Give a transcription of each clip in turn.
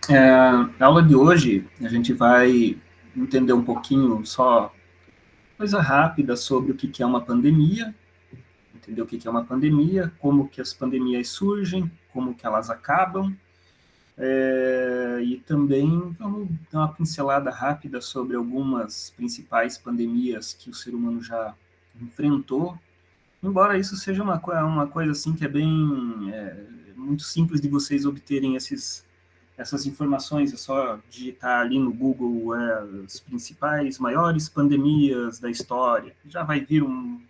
Na aula de hoje, a gente vai entender um pouquinho só coisa rápida sobre o que é uma pandemia, entender o que é uma pandemia, como que as pandemias surgem, como que elas acabam, e também vamos dar uma pincelada rápida sobre algumas principais pandemias que o ser humano já enfrentou, embora isso seja uma coisa assim que é bem muito simples de vocês obterem essas informações, é só digitar ali no Google as principais, maiores pandemias da história. Já vai vir um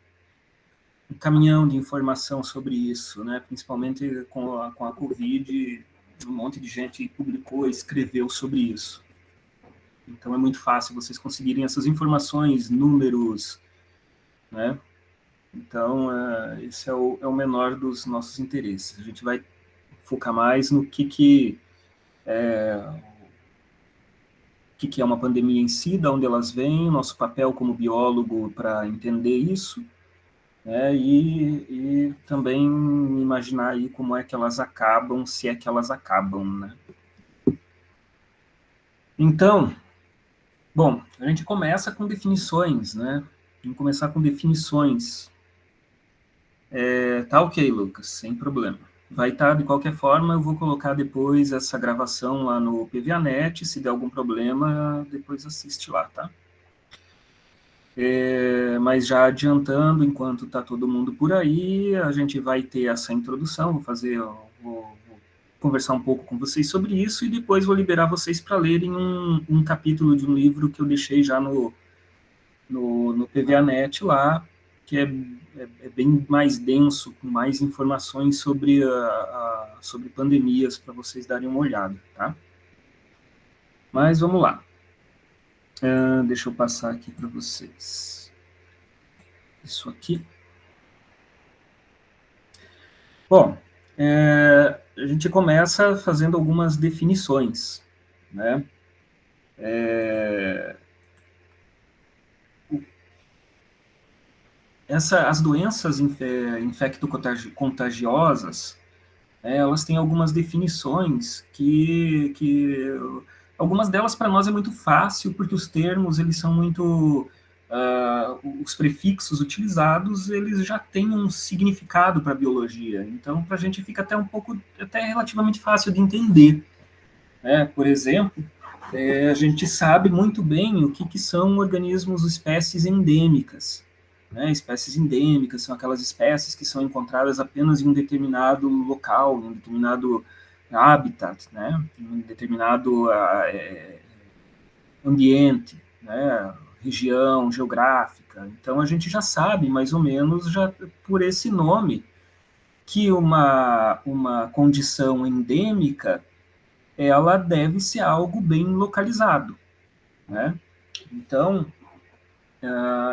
caminhão de informação sobre isso, né? Principalmente com a Covid, um monte de gente publicou e escreveu sobre isso. Então é muito fácil vocês conseguirem essas informações, números, né? Então, esse é o menor dos nossos interesses. A gente vai focar mais no que é uma pandemia em si, de onde elas vêm, nosso papel como biólogo para entender isso, né, e também imaginar aí como é que elas acabam, se é que elas acabam, né. Então, bom, a gente começa com definições, né, vamos começar com definições. Tá ok, Lucas, sem problema. Vai estar, de qualquer forma, eu vou colocar depois essa gravação lá no PVAnet, se der algum problema, depois assiste lá, tá? Mas já adiantando, enquanto está todo mundo por aí, a gente vai ter essa introdução, vou conversar um pouco com vocês sobre isso e depois vou liberar vocês para lerem um capítulo de um livro que eu deixei já no PVAnet lá, que é bem mais denso, com mais informações sobre pandemias, para vocês darem uma olhada, tá? Mas vamos lá. Deixa eu passar aqui para vocês. Isso aqui. Bom, a gente começa fazendo algumas definições, né? As doenças infecto-contagiosas, elas têm algumas definições algumas delas para nós é muito fácil, porque os termos, eles são muito... os prefixos utilizados, eles já têm um significado para a biologia. Então, para a gente fica até relativamente fácil de entender. Né? Por exemplo, a gente sabe muito bem o que são organismos, espécies endêmicas. Né? Espécies endêmicas são aquelas espécies que são encontradas apenas em um determinado local, em um determinado habitat, né? Em um determinado ambiente, né? Região geográfica. Então a gente já sabe mais ou menos já por esse nome que uma condição endêmica ela deve ser algo bem localizado, né? Então,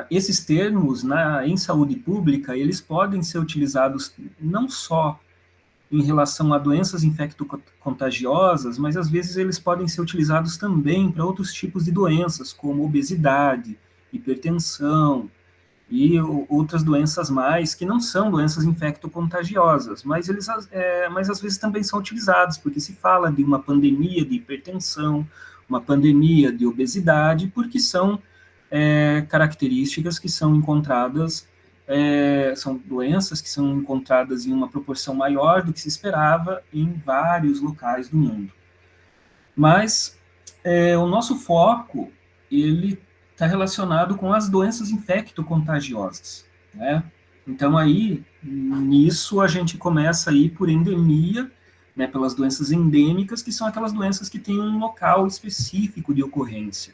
esses termos em saúde pública, eles podem ser utilizados não só em relação a doenças infecto-contagiosas, mas às vezes eles podem ser utilizados também para outros tipos de doenças, como obesidade, hipertensão e outras doenças mais, que não são doenças infecto-contagiosas, mas às vezes também são utilizados, porque se fala de uma pandemia de hipertensão, uma pandemia de obesidade, porque são características que são encontradas, são doenças que são encontradas em uma proporção maior do que se esperava em vários locais do mundo. Mas o nosso foco, ele está relacionado com as doenças infecto-contagiosas, né? Então, aí, nisso, a gente começa aí por endemia, né, pelas doenças endêmicas, que são aquelas doenças que têm um local específico de ocorrência.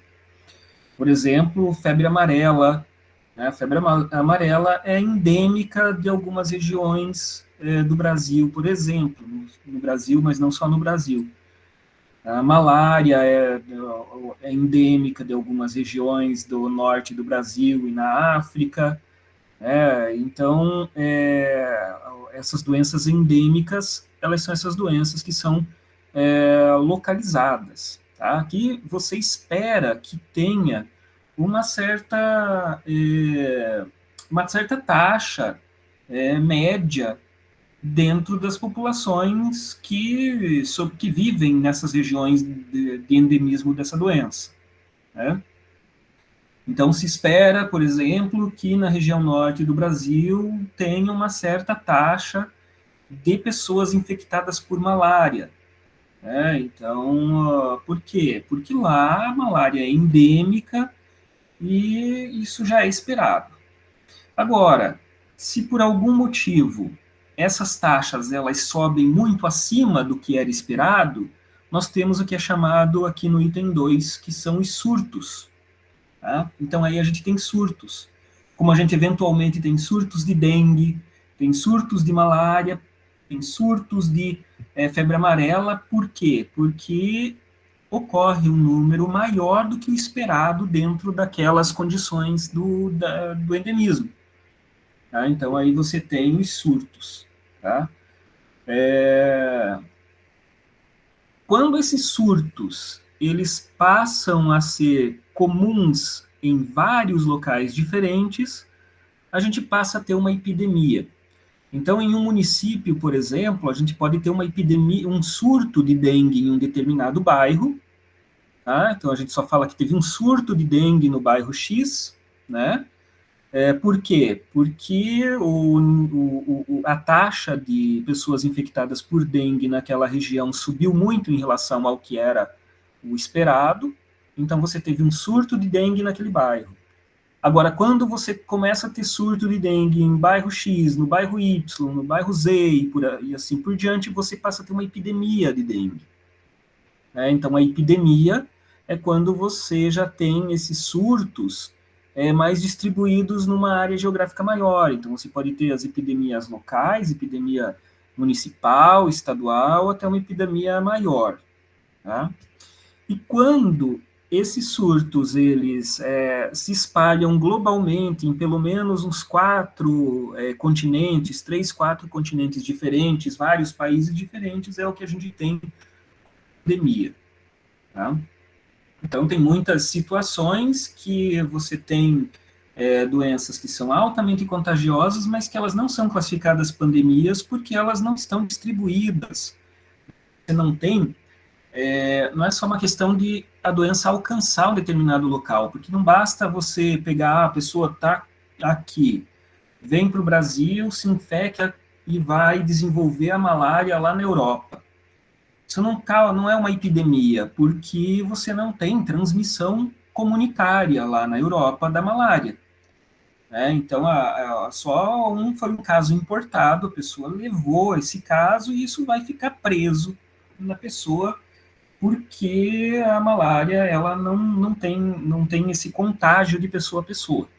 Por exemplo, febre amarela. Né? A febre amarela é endêmica de algumas regiões do Brasil, por exemplo, no Brasil, mas não só no Brasil. A malária é endêmica de algumas regiões do norte do Brasil e na África. Então, essas doenças endêmicas, elas são essas doenças que são localizadas. Tá? Aqui você espera que tenha uma certa taxa média dentro das populações que vivem nessas regiões de endemismo dessa doença, né? Então, se espera, por exemplo, que na região norte do Brasil tenha uma certa taxa de pessoas infectadas por malária, né? Então, por quê? Porque lá a malária é endêmica e isso já é esperado. Agora, se por algum motivo essas taxas elas sobem muito acima do que era esperado, nós temos o que é chamado aqui no item 2, que são os surtos. Tá? Então aí a gente tem surtos. Como a gente eventualmente tem surtos de dengue, tem surtos de malária, tem surtos de febre amarela, por quê? Porque ocorre um número maior do que o esperado dentro daquelas condições do endemismo. Tá? Então, aí você tem os surtos. Tá? Quando esses surtos eles passam a ser comuns em vários locais diferentes, a gente passa a ter uma epidemia. Então, em um município, por exemplo, a gente pode ter uma epidemia, um surto de dengue em um determinado bairro. Tá? Então, a gente só fala que teve um surto de dengue no bairro X, né? Por quê? Porque a taxa de pessoas infectadas por dengue naquela região subiu muito em relação ao que era o esperado, então você teve um surto de dengue naquele bairro. Agora, quando você começa a ter surto de dengue em bairro X, no bairro Y, no bairro Z e assim por diante, você passa a ter uma epidemia de dengue. Então, a epidemia é quando você já tem esses surtos mais distribuídos numa área geográfica maior. Então, você pode ter as epidemias locais, epidemia municipal, estadual, até uma epidemia maior. Tá? E quando esses surtos eles se espalham globalmente em pelo menos uns 4 continentes diferentes, vários países diferentes, é o que a gente tem epidemia. Tá? Então, tem muitas situações que você tem doenças que são altamente contagiosas, mas que elas não são classificadas pandemias porque elas não estão distribuídas. Você não tem, não é só uma questão de a doença alcançar um determinado local, porque não basta você pegar a pessoa está aqui, vem para o Brasil, se infecta e vai desenvolver a malária lá na Europa. Isso não é uma epidemia, porque você não tem transmissão comunitária lá na Europa da malária. Então, só foi um caso importado, a pessoa levou esse caso e isso vai ficar preso na pessoa, porque a malária ela não tem esse contágio de pessoa a pessoa.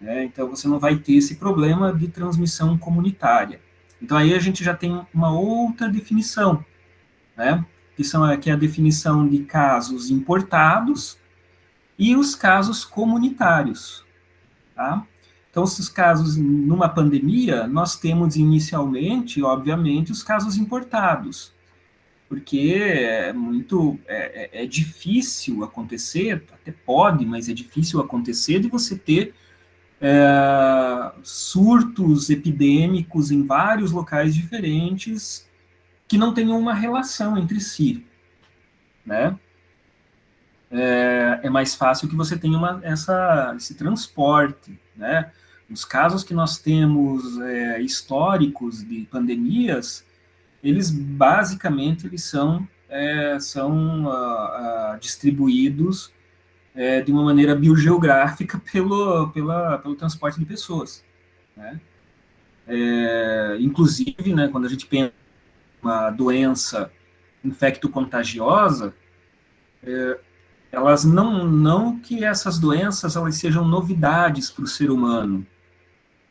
Então, você não vai ter esse problema de transmissão comunitária. Então, aí a gente já tem uma outra definição, que é a definição de casos importados e os casos comunitários. Tá? Então, esses casos, numa pandemia, nós temos inicialmente, obviamente, os casos importados, porque é difícil acontecer, até pode, mas é difícil acontecer de você ter surtos epidêmicos em vários locais diferentes que não tenham uma relação entre si, né? É mais fácil que você tenha esse transporte, né? Os casos que nós temos históricos de pandemias, eles basicamente são distribuídos de uma maneira biogeográfica pelo transporte de pessoas, né? Inclusive, né, quando a gente pensa em uma doença infecto-contagiosa, elas não que essas doenças elas sejam novidades para o ser humano,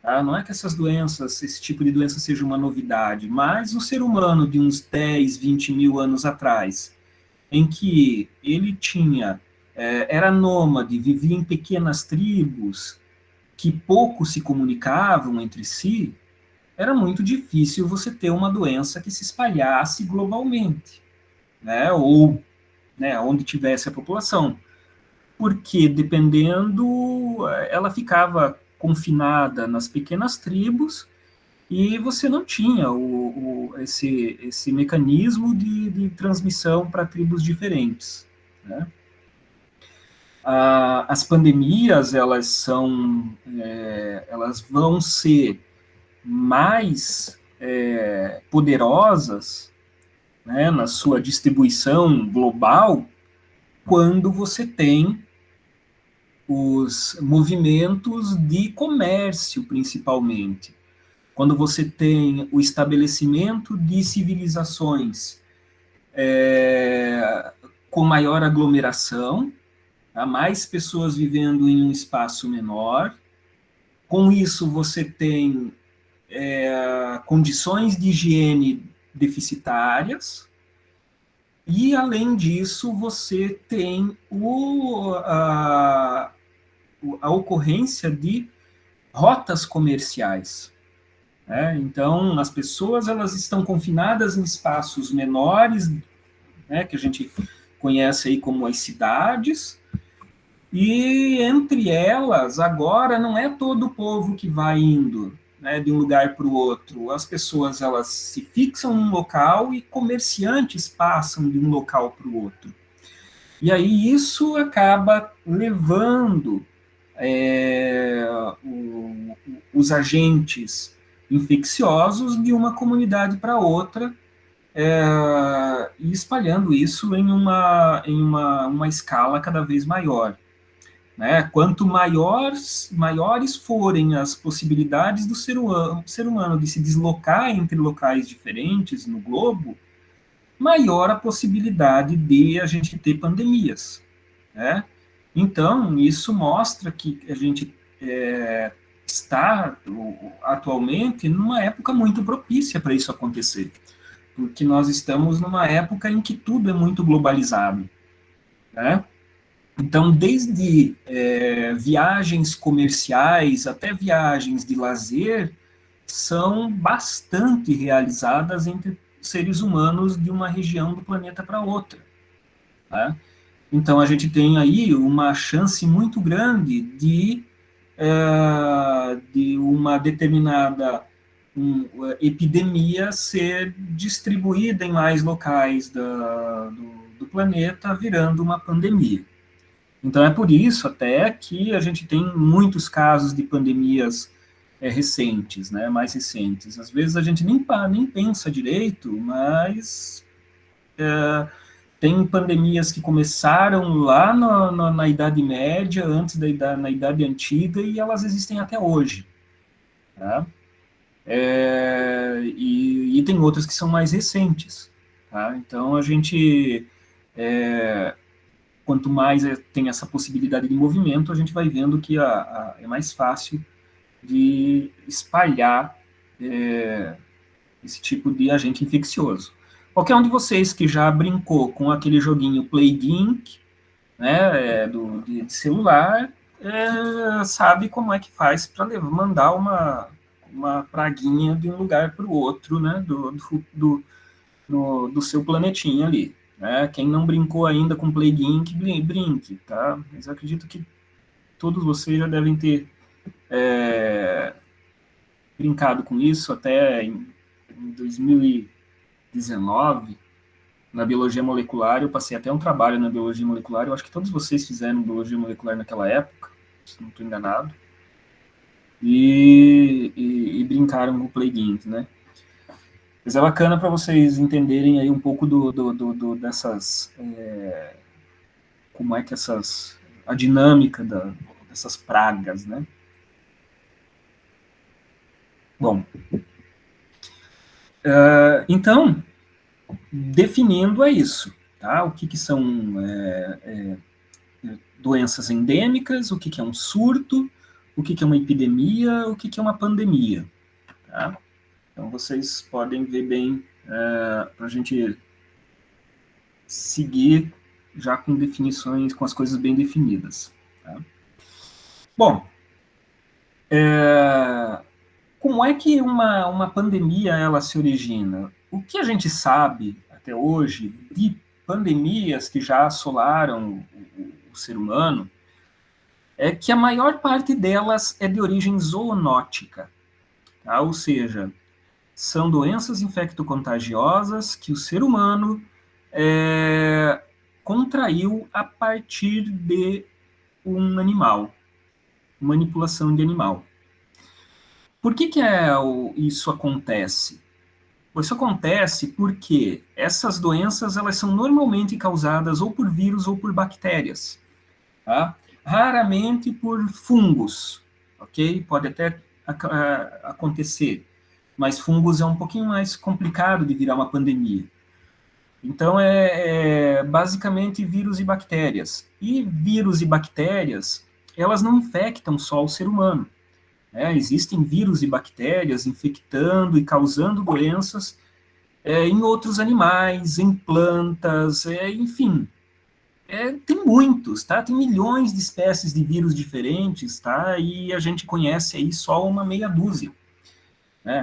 tá? Não é que esse tipo de doença seja uma novidade, mas o ser humano de uns 10, 20 mil anos atrás, em que ele era nômade, vivia em pequenas tribos, que pouco se comunicavam entre si, era muito difícil você ter uma doença que se espalhasse globalmente, né? Ou onde tivesse a população, porque dependendo, ela ficava confinada nas pequenas tribos e você não tinha esse mecanismo de transmissão para tribos diferentes, né? As pandemias, elas vão ser mais poderosas, né, na sua distribuição global, quando você tem os movimentos de comércio, principalmente. Quando você tem o estabelecimento de civilizações com maior aglomeração, há mais pessoas vivendo em um espaço menor. Com isso, você tem condições de higiene deficitárias, e, além disso, você tem a ocorrência de rotas comerciais. Né? Então, as pessoas elas estão confinadas em espaços menores, né, que a gente conhece aí como as cidades, e entre elas, agora, não é todo o povo que vai indo, né, de um lugar para o outro. As pessoas elas se fixam num local e comerciantes passam de um local para o outro. E aí isso acaba levando os agentes infecciosos de uma comunidade para outra, e espalhando isso em uma escala cada vez maior. Né? Quanto maiores forem as possibilidades do ser humano de se deslocar entre locais diferentes no globo, maior a possibilidade de a gente ter pandemias. Né? Então, isso mostra que a gente está atualmente numa época muito propícia para isso acontecer, porque nós estamos numa época em que tudo é muito globalizado. Né? Então, desde viagens comerciais até viagens de lazer, são bastante realizadas entre seres humanos de uma região do planeta para outra. Tá? Então, a gente tem aí uma chance muito grande de uma determinada epidemia ser distribuída em mais locais do planeta, virando uma pandemia. Então, é por isso até que a gente tem muitos casos de pandemias recentes, né, mais recentes. Às vezes a gente nem pensa direito, mas tem pandemias que começaram lá na Idade Média, na Idade Antiga, e elas existem até hoje. Tá? E tem outras que são mais recentes. Tá? Então, a gente, quanto mais tem essa possibilidade de movimento, a gente vai vendo que é mais fácil de espalhar esse tipo de agente infeccioso. Qualquer um de vocês que já brincou com aquele joguinho Plague Inc., né, de celular, sabe como é que faz para mandar uma praguinha de um lugar para o outro, né, do seu planetinha ali. Né? Quem não brincou ainda com Plague Inc., brinque, tá? Mas eu acredito que todos vocês já devem ter brincado com isso até em 2019, na biologia molecular. Eu passei até um trabalho na biologia molecular. Eu acho que todos vocês fizeram biologia molecular naquela época, se não estou enganado, e brincaram com o Plague Inc., né? Mas é bacana para vocês entenderem aí um pouco dessas, como é que a dinâmica dessas pragas, né? Bom, então, definindo é isso, tá? O que são doenças endêmicas, o que é um surto, o que é uma epidemia, o que é uma pandemia, tá? Então, vocês podem ver bem, para a gente seguir já com definições, com as coisas bem definidas. Tá? Bom, como é que uma pandemia ela se origina? O que a gente sabe até hoje de pandemias que já assolaram o ser humano é que a maior parte delas é de origem zoonótica, tá? Ou seja, são doenças infectocontagiosas que o ser humano contraiu a partir de um animal, manipulação de animal. Por que isso acontece? Isso acontece porque essas doenças elas são normalmente causadas ou por vírus ou por bactérias, tá? Raramente por fungos, ok? Pode até acontecer, mas fungos é um pouquinho mais complicado de virar uma pandemia. Então, basicamente vírus e bactérias. E vírus e bactérias, elas não infectam só o ser humano. Existem vírus e bactérias infectando e causando doenças em outros animais, em plantas, enfim. Tem muitos, tá? Tem milhões de espécies de vírus diferentes, tá? E a gente conhece aí só uma meia dúzia.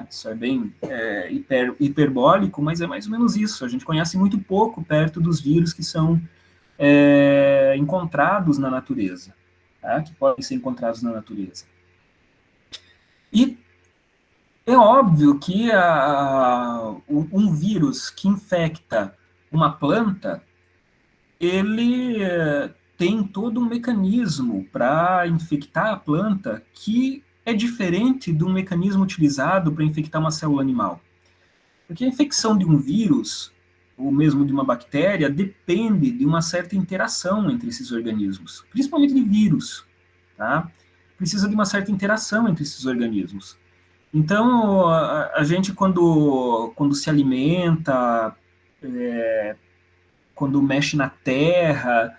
Isso é bem hiperbólico, mas é mais ou menos isso. A gente conhece muito pouco perto dos vírus que são encontrados na natureza, tá? Que podem ser encontrados na natureza. E é óbvio que um vírus que infecta uma planta, ele tem todo um mecanismo para infectar a planta que é diferente do mecanismo utilizado para infectar uma célula animal. Porque a infecção de um vírus, ou mesmo de uma bactéria, depende de uma certa interação entre esses organismos, principalmente de vírus, tá? Precisa de uma certa interação entre esses organismos. Então, a gente, quando se alimenta, quando mexe na terra,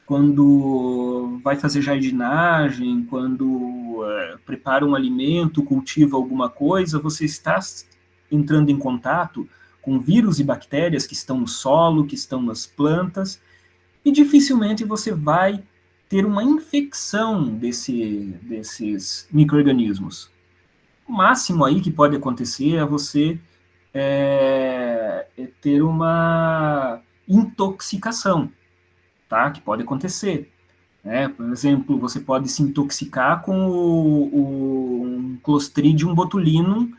quando vai fazer jardinagem, quando prepara um alimento, cultiva alguma coisa, você está entrando em contato com vírus e bactérias que estão no solo, que estão nas plantas, e dificilmente você vai ter uma infecção desses micro-organismos. O máximo aí que pode acontecer é você ter uma intoxicação, tá? Que pode acontecer. Por exemplo, você pode se intoxicar com um Clostridium botulinum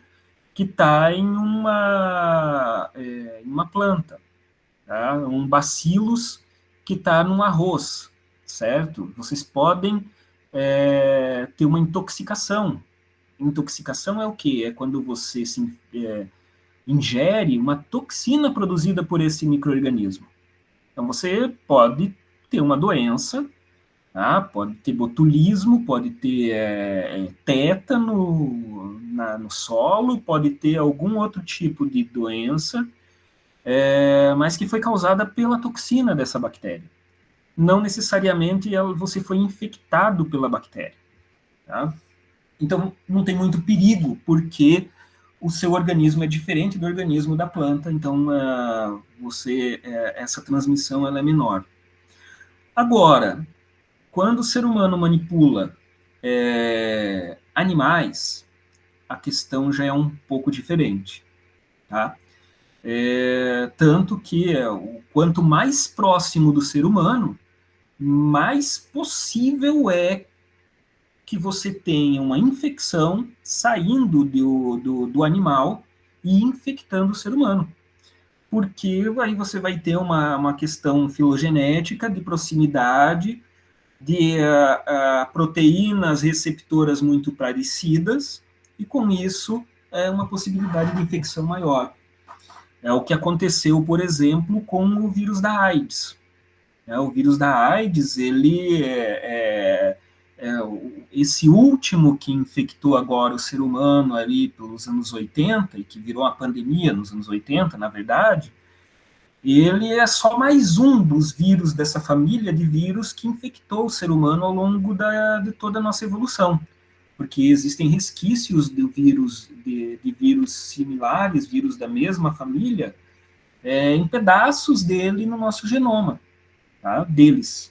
que está em uma planta, tá? Um bacillus que está num arroz, certo? Vocês podem ter uma intoxicação. Intoxicação é o quê? É quando você ingere uma toxina produzida por esse micro-organismo. Então, você pode ter uma doença, tá? Pode ter botulismo, pode ter tétano no solo, pode ter algum outro tipo de doença, mas que foi causada pela toxina dessa bactéria. Não necessariamente você foi infectado pela bactéria, tá? Então, não tem muito perigo, porque o seu organismo é diferente do organismo da planta, então essa transmissão ela é menor. Agora, quando o ser humano manipula animais, a questão já é um pouco diferente, tá? Tanto que quanto mais próximo do ser humano, mais possível é que você tenha uma infecção saindo do animal e infectando o ser humano. Porque aí você vai ter uma questão filogenética de proximidade, de proteínas receptoras muito parecidas, e com isso uma possibilidade de infecção maior. É o que aconteceu, por exemplo, com o vírus da AIDS. O vírus da AIDS, ele esse último que infectou agora o ser humano ali pelos anos 80, e que virou uma pandemia nos anos 80, na verdade, ele é só mais um dos vírus dessa família de vírus que infectou o ser humano ao longo de toda a nossa evolução. Porque existem resquícios de vírus similares, vírus da mesma família, em pedaços dele no nosso genoma, tá? Deles.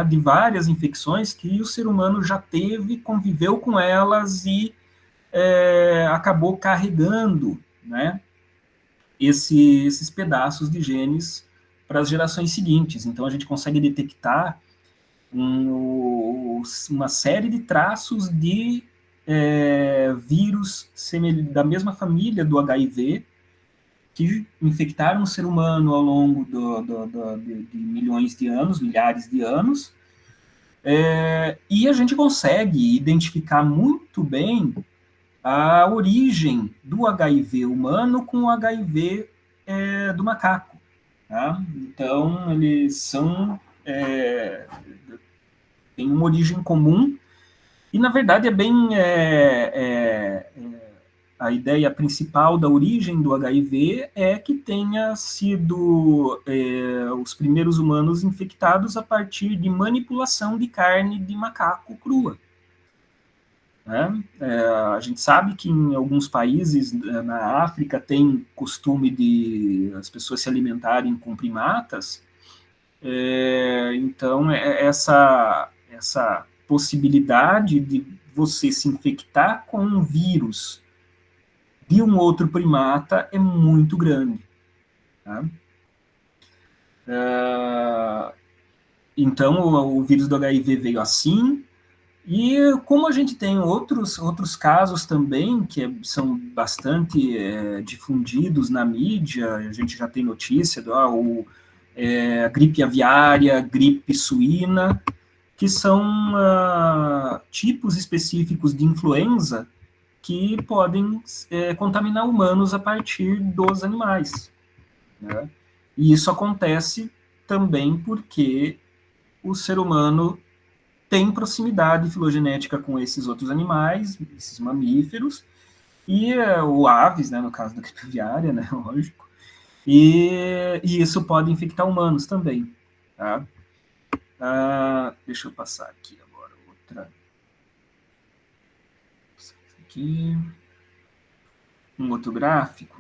De várias infecções que o ser humano já teve, conviveu com elas e acabou carregando, né, esses pedaços de genes para as gerações seguintes. Então, a gente consegue detectar uma série de traços de vírus da mesma família do HIV, que infectaram o ser humano ao longo de milhões de anos, milhares de anos, e a gente consegue identificar muito bem a origem do HIV humano com o HIV do macaco. Tá? Então, eles são têm uma origem comum, e, na verdade, a ideia principal da origem do HIV é que tenha sido os primeiros humanos infectados a partir de manipulação de carne de macaco crua. Né? A gente sabe que em alguns países na África tem costume de as pessoas se alimentarem com primatas, então essa possibilidade de você se infectar com um vírus de um outro primata é muito grande. Tá? Então, o vírus do HIV veio assim, e como a gente tem outros casos também, que são bastante difundidos na mídia, a gente já tem notícia a gripe aviária, gripe suína, que são tipos específicos de influenza que podem contaminar humanos a partir dos animais. Né? E isso acontece também porque o ser humano tem proximidade filogenética com esses outros animais, esses mamíferos, e ou aves, né, no caso da gripe aviária, né, lógico, e isso pode infectar humanos também. Tá? Deixa eu passar aqui agora outra. Aqui. Um outro gráfico.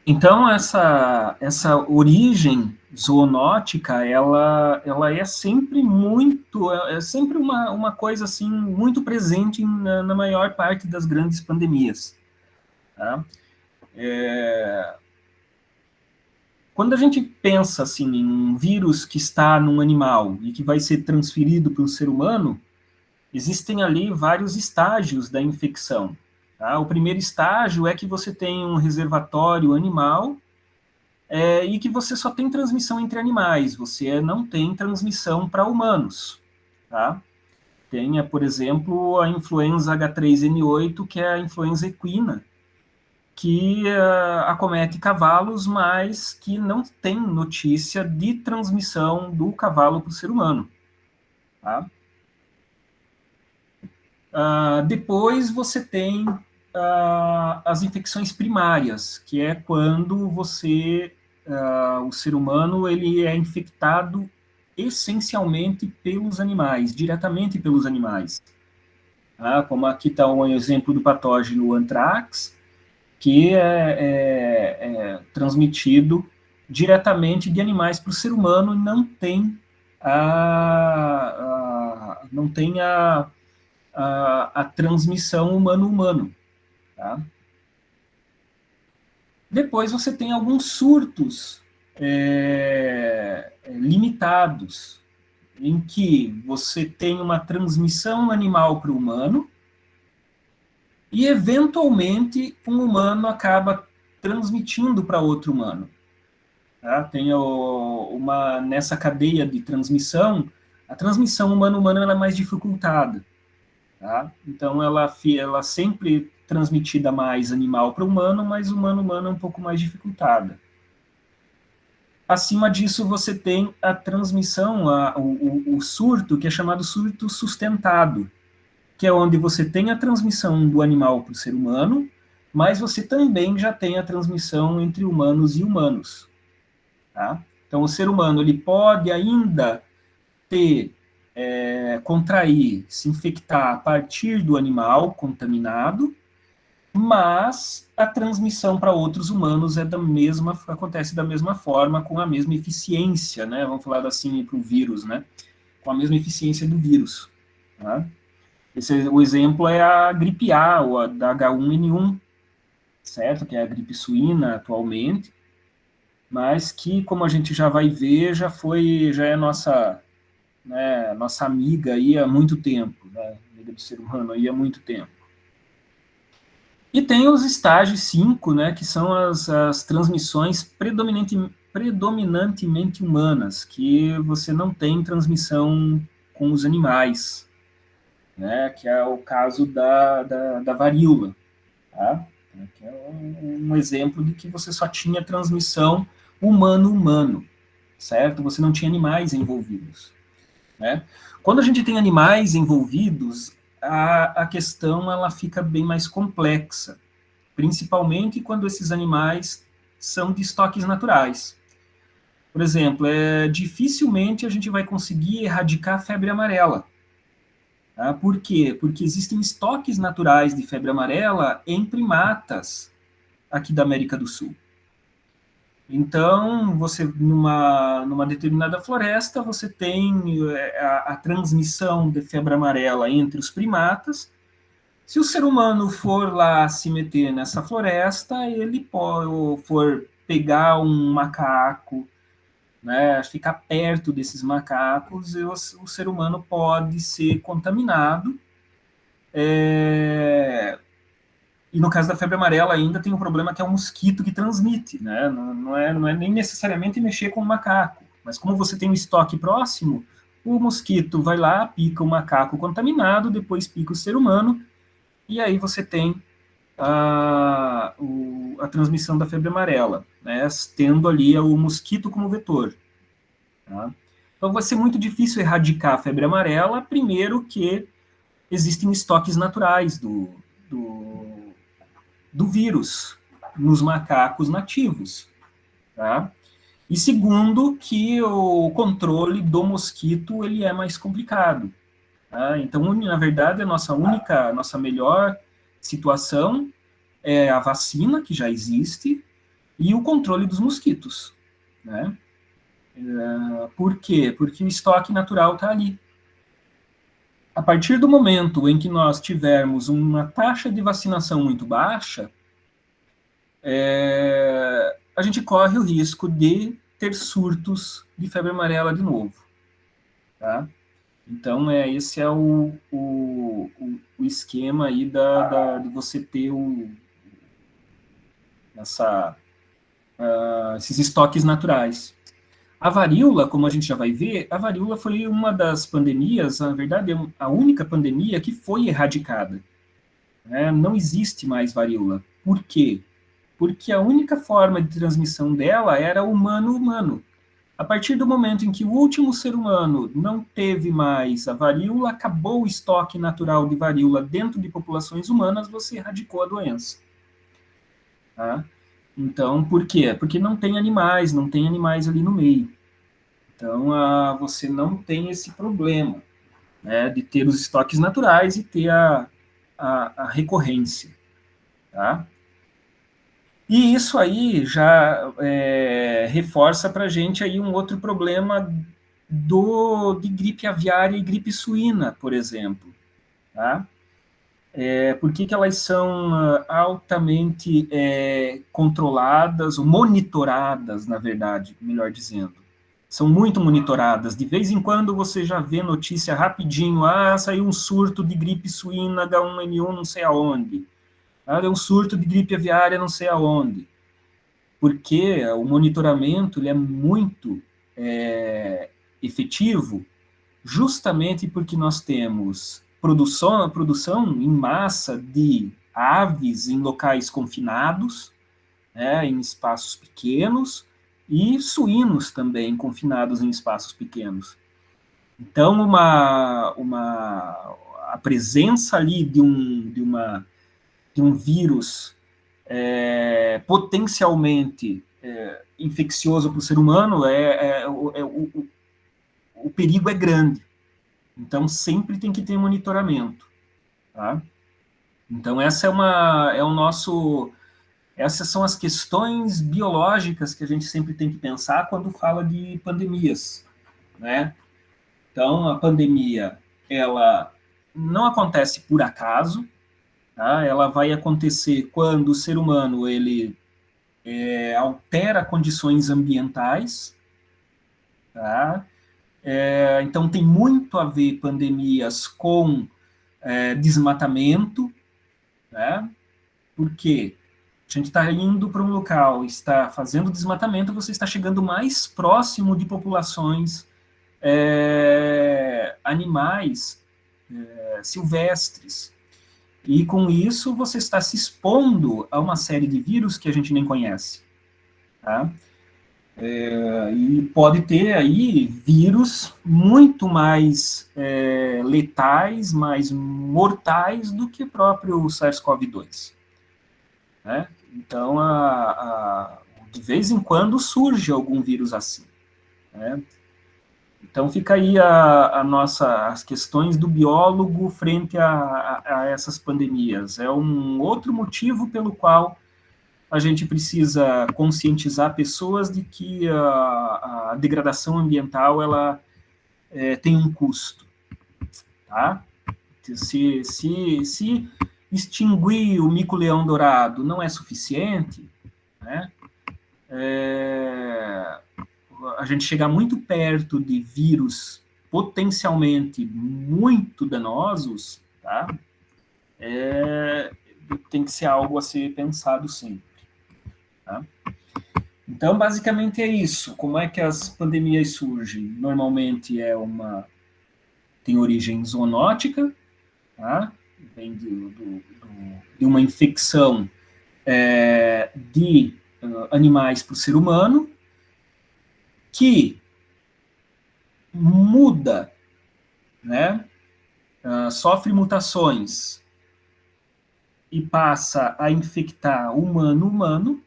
Então, essa origem zoonótica, ela é sempre sempre uma coisa assim, muito presente na maior parte das grandes pandemias. Tá? Quando a gente pensa assim, em um vírus que está num animal e que vai ser transferido para o ser humano, existem ali vários estágios da infecção. Tá? O primeiro estágio é que você tem um reservatório animal e que você só tem transmissão entre animais, você não tem transmissão para humanos. Tá? Tem, por exemplo, a influenza H3N8, que é a influenza equina, que acomete cavalos, mas que não tem notícia de transmissão do cavalo para o ser humano. Tá? Depois você tem as infecções primárias, que é quando o ser humano ele é infectado essencialmente pelos animais, diretamente pelos animais. Tá? Como aqui está um exemplo do patógeno anthrax, que é transmitido diretamente de animais para o ser humano e não tem a transmissão humano-humano. Tá? Depois você tem alguns surtos limitados, em que você tem uma transmissão animal para o humano, e, eventualmente, um humano acaba transmitindo para outro humano. Tá? Tem nessa cadeia de transmissão, a transmissão humano-humano é mais dificultada. Tá? Então, ela sempre transmitida mais animal para humano, mas humano-humano é um pouco mais dificultada. Acima disso, você tem a transmissão, o surto, que é chamado surto sustentado, que é onde você tem a transmissão do animal para o ser humano, mas você também já tem a transmissão entre humanos e humanos. Tá? Então, o ser humano ele pode ainda contrair, se infectar a partir do animal contaminado, mas a transmissão para outros humanos acontece da mesma forma, com a mesma eficiência, né? Vamos falar assim para o vírus, né? Com a mesma eficiência do vírus. Tá? O exemplo é a gripe A, ou a da H1N1, certo? Que é a gripe suína atualmente, mas que, como a gente já vai ver, já é nossa, né, nossa amiga aí há muito tempo, né? Amiga do ser humano aí há muito tempo. E tem os estágios 5, né, que são as transmissões predominantemente humanas, que você não tem transmissão com os animais, né, que é o caso da varíola, tá? Que é um exemplo de que você só tinha transmissão humano-humano, certo? Você não tinha animais envolvidos, né? Quando a gente tem animais envolvidos, a questão ela fica bem mais complexa, principalmente quando esses animais são de estoques naturais. Por exemplo, dificilmente a gente vai conseguir erradicar a febre amarela. Tá? Por quê? Porque existem estoques naturais de febre amarela em primatas aqui da América do Sul. Então, você, numa determinada floresta, você tem a transmissão de febre amarela entre os primatas. Se o ser humano for lá se meter nessa floresta, ele for pegar um macaco, né, ficar perto desses macacos, o ser humano pode ser contaminado. E no caso da febre amarela ainda tem um problema que é o mosquito que transmite, né? Não é nem necessariamente mexer com o macaco, mas como você tem um estoque próximo, o mosquito vai lá, pica o macaco contaminado, depois pica o ser humano, e aí você tem a transmissão da febre amarela, né? Tendo ali o mosquito como vetor. Tá? Então vai ser muito difícil erradicar a febre amarela, primeiro que existem estoques naturais do, do vírus nos macacos nativos. Tá? E segundo, que o controle do mosquito ele é mais complicado. Tá? Então, na verdade, a nossa melhor situação é a vacina, que já existe, e o controle dos mosquitos. Né? Por quê? Porque o estoque natural está ali. A partir do momento em que nós tivermos uma taxa de vacinação muito baixa, a gente corre o risco de ter surtos de febre amarela de novo. Tá? Então, esse é o esquema aí de você ter esses estoques naturais. A varíola, como a gente já vai ver, a varíola foi uma das pandemias, na verdade, a única pandemia que foi erradicada. Né? Não existe mais varíola. Por quê? Porque a única forma de transmissão dela era humano-humano. A partir do momento em que o último ser humano não teve mais a varíola, acabou o estoque natural de varíola dentro de populações humanas, você erradicou a doença. Tá? Então, por quê? Porque não tem animais ali no meio. Então, você não tem esse problema, né, de ter os estoques naturais e ter a recorrência. Tá? E isso aí já reforça para a gente aí um outro problema de gripe aviária e gripe suína, por exemplo. Tá? Por que elas são altamente controladas, ou monitoradas, na verdade, melhor dizendo. São muito monitoradas. De vez em quando você já vê notícia rapidinho, saiu um surto de gripe suína H1N1 não sei aonde. Deu um surto de gripe aviária não sei aonde. Porque o monitoramento ele é muito efetivo, justamente porque nós temos produção em massa de aves em locais confinados, né, em espaços pequenos, e suínos também confinados em espaços pequenos. Então, a presença ali de um vírus potencialmente infeccioso para o ser humano, o perigo é grande. Então, sempre tem que ter monitoramento. Tá? Então, essas são as questões biológicas que a gente sempre tem que pensar quando fala de pandemias. Né? Então, a pandemia, ela não acontece por acaso, tá? Ela vai acontecer quando o ser humano ele altera condições ambientais, tá? Então tem muito a ver pandemias com desmatamento, né? Porque a gente está indo para um local, está fazendo desmatamento, você está chegando mais próximo de populações animais silvestres. E com isso você está se expondo a uma série de vírus que a gente nem conhece. Tá? E pode ter aí vírus muito mais letais, mais mortais do que o próprio SARS-CoV-2. Né? Então, de vez em quando surge algum vírus assim. Né? Então fica aí as questões do biólogo frente a essas pandemias. É um outro motivo pelo qual a gente precisa conscientizar pessoas de que a degradação ambiental ela tem um custo, tá? Se extinguir o mico-leão dourado não é suficiente, né? A gente chegar muito perto de vírus potencialmente muito danosos, tá? Tem que ser algo a ser pensado sempre. Tá? Então, basicamente é isso. Como é que as pandemias surgem? Normalmente tem origem zoonótica, tá? Vem de uma infecção de animais para o ser humano, que muda, né? Sofre mutações e passa a infectar humano-humano,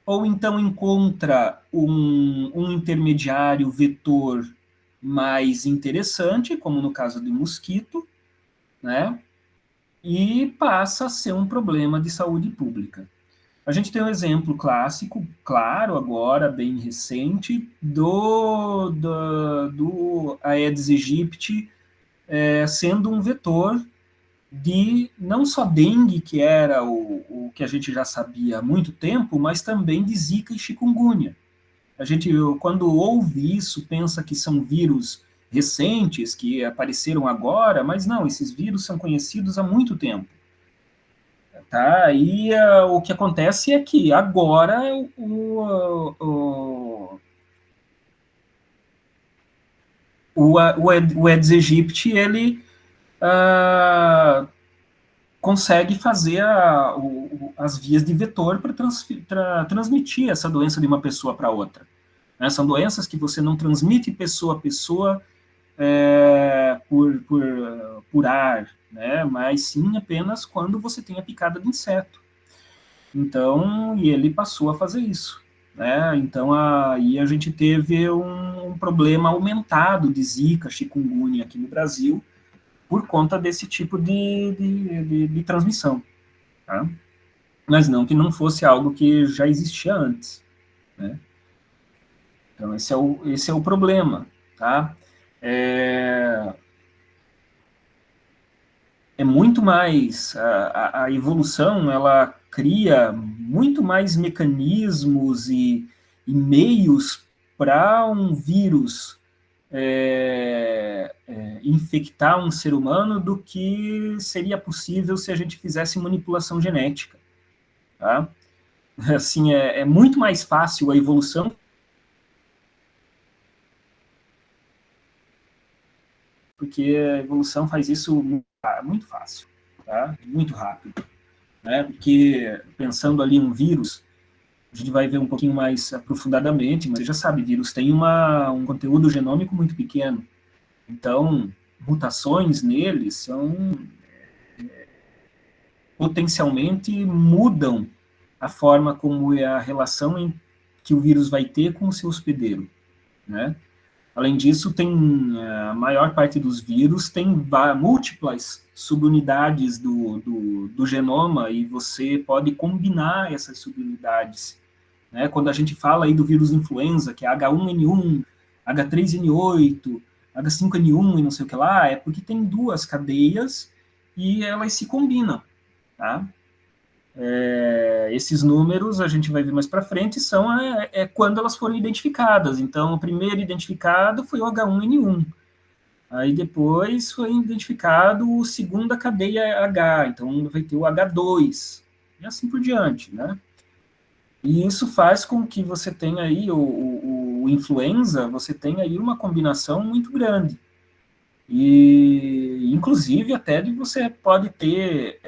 ou então encontra um intermediário vetor mais interessante, como no caso do mosquito, né? E passa a ser um problema de saúde pública. A gente tem um exemplo clássico, claro, agora, bem recente, do Aedes aegypti sendo um vetor de não só dengue, que era o que a gente já sabia há muito tempo, mas também de zika e chikungunya. A gente, quando ouve isso, pensa que são vírus recentes, que apareceram agora, mas não, esses vírus são conhecidos há muito tempo. Tá? E o que acontece é que agora o Aedes aegypti, ele consegue fazer as vias de vetor para transmitir essa doença de uma pessoa para outra. Né? São doenças que você não transmite pessoa a pessoa por ar, né? Mas sim apenas quando você tem a picada de inseto. Então, e ele passou a fazer isso. Né? Então, aí a gente teve um problema aumentado de zika, chikungunya aqui no Brasil, por conta desse tipo de transmissão. Tá? Mas não que não fosse algo que já existia antes. Né? Então, esse é o problema. Tá? É muito mais, a evolução, ela cria muito mais mecanismos e meios para um vírus infectar um ser humano do que seria possível se a gente fizesse manipulação genética. Tá? Assim, é muito mais fácil a evolução, porque a evolução faz isso muito fácil, tá? Muito rápido. Né? Porque, pensando ali um vírus, a gente vai ver um pouquinho mais aprofundadamente, mas você já sabe, vírus tem um conteúdo genômico muito pequeno. Então, mutações neles são potencialmente mudam a forma como é a relação que o vírus vai ter com o seu hospedeiro, né? Além disso, a maior parte dos vírus tem múltiplas subunidades do genoma e você pode combinar essas subunidades. Né? Quando a gente fala aí do vírus influenza, que é H1N1, H3N8, H5N1 e não sei o que lá, é porque tem duas cadeias e elas se combinam, tá? Esses números, a gente vai ver mais para frente, são quando elas foram identificadas. Então, o primeiro identificado foi o H1N1. Aí depois foi identificado a segunda cadeia H, então vai ter o H2, e assim por diante, né? E isso faz com que você tenha aí, o influenza, você tenha aí uma combinação muito grande. E, inclusive, até você pode ter